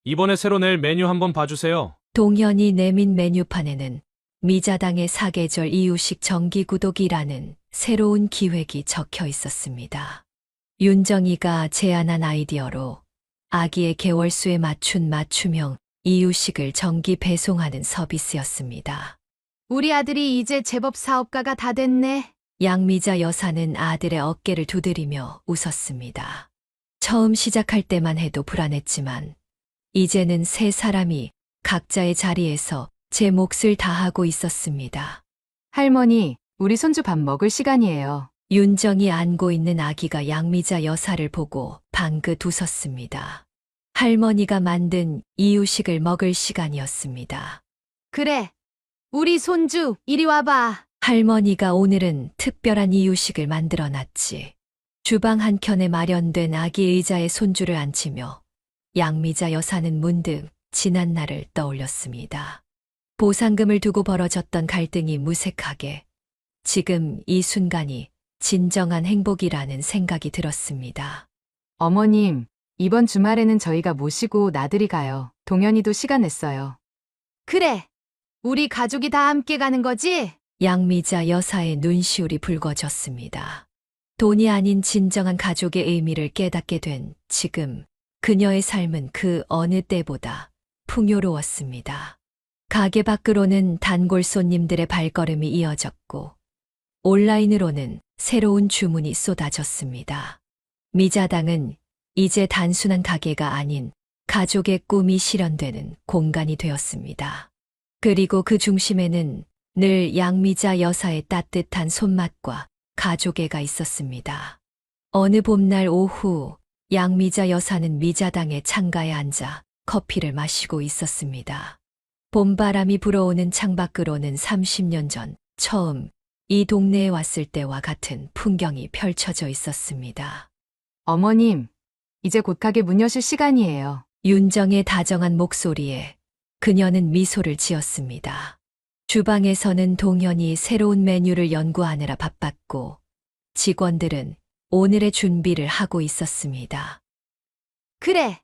이번에 새로 낼 메뉴 한번 봐주세요. 동현이 내민 메뉴판에는 미자당의 사계절 이유식 정기구독이라는 새로운 기획이 적혀 있었습니다. 윤정이가 제안한 아이디어로 아기의 개월수에 맞춘 맞춤형 이유식을 정기 배송하는 서비스였습니다. 우리 아들이 이제 제법 사업가가 다 됐네. 양미자 여사는 아들의 어깨를 두드리며 웃었습니다. 처음 시작할 때만 해도 불안했지만 이제는 세 사람이 각자의 자리에서 제 몫을 다하고 있었습니다. 할머니, 우리 손주 밥 먹을 시간이에요. 윤정이 안고 있는 아기가 양미자 여사를 보고 방긋 웃었습니다. 할머니가 만든 이유식을 먹을 시간이었습니다. 그래, 우리 손주 이리 와봐. 할머니가 오늘은 특별한 이유식을 만들어 놨지. 주방 한켠에 마련된 아기 의자에 손주를 앉히며 양미자 여사는 문득 지난 날을 떠올렸습니다. 보상금을 두고 벌어졌던 갈등이 무색하게 지금 이 순간이 진정한 행복이라는 생각이 들었습니다. 어머님, 이번 주말에는 저희가 모시고 나들이 가요. 동현이도 시간 냈어요. 그래, 우리 가족이 다 함께 가는 거지? 양미자 여사의 눈시울이 붉어졌습니다. 돈이 아닌 진정한 가족의 의미를 깨닫게 된 지금 그녀의 삶은 그 어느 때보다 풍요로웠습니다. 가게 밖으로는 단골 손님들의 발걸음이 이어졌고 온라인으로는 새로운 주문이 쏟아졌습니다. 미자당은 이제 단순한 가게가 아닌 가족의 꿈이 실현되는 공간이 되었습니다. 그리고 그 중심에는 늘 양미자 여사의 따뜻한 손맛과 가족애가 있었습니다. 어느 봄날 오후 양미자 여사는 미자당의 창가에 앉아 커피를 마시고 있었습니다. 봄바람이 불어오는 창밖으로는 30년 전 처음 이 동네에 왔을 때와 같은 풍경이 펼쳐져 있었습니다. 어머님, 이제 곧 가게 문 여실 시간이에요. 윤정의 다정한 목소리에 그녀는 미소를 지었습니다. 주방에서는 동현이 새로운 메뉴를 연구하느라 바빴고 직원들은 오늘의 준비를 하고 있었습니다. 그래.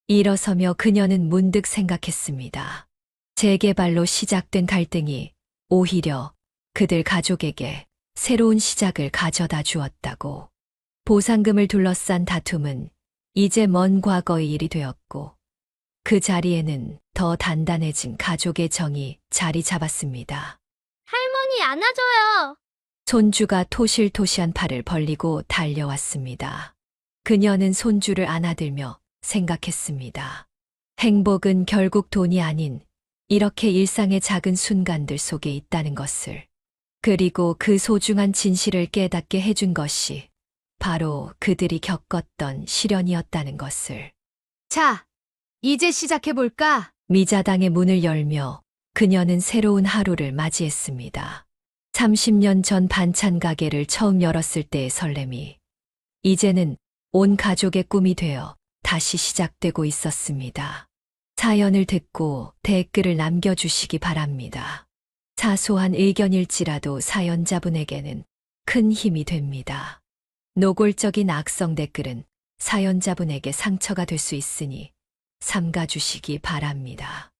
일어서며 그녀는 문득 생각했습니다. 재개발로 시작된 갈등이 오히려 그들 가족에게 새로운 시작을 가져다 주었다고. 보상금을 둘러싼 다툼은 이제 먼 과거의 일이 되었고 그 자리에는 더 단단해진 가족의 정이 자리 잡았습니다. 할머니 안아줘요. 손주가 토실토시한 팔을 벌리고 달려왔습니다. 그녀는 손주를 안아들며 생각했습니다. 행복은 결국 돈이 아닌 이렇게 일상의 작은 순간들 속에 있다는 것을, 그리고 그 소중한 진실을 깨닫게 해준 것이 바로 그들이 겪었던 시련이었다는 것을. 자, 이제 시작해볼까? 미자당의 문을 열며 그녀는 새로운 하루를 맞이했습니다. 30년 전 반찬 가게를 처음 열었을 때의 설렘이 이제는 온 가족의 꿈이 되어 다시 시작되고 있었습니다. 사연을 듣고 댓글을 남겨주시기 바랍니다. 사소한 의견일지라도 사연자분에게는 큰 힘이 됩니다. 노골적인 악성 댓글은 사연자분에게 상처가 될 수 있으니 삼가주시기 바랍니다.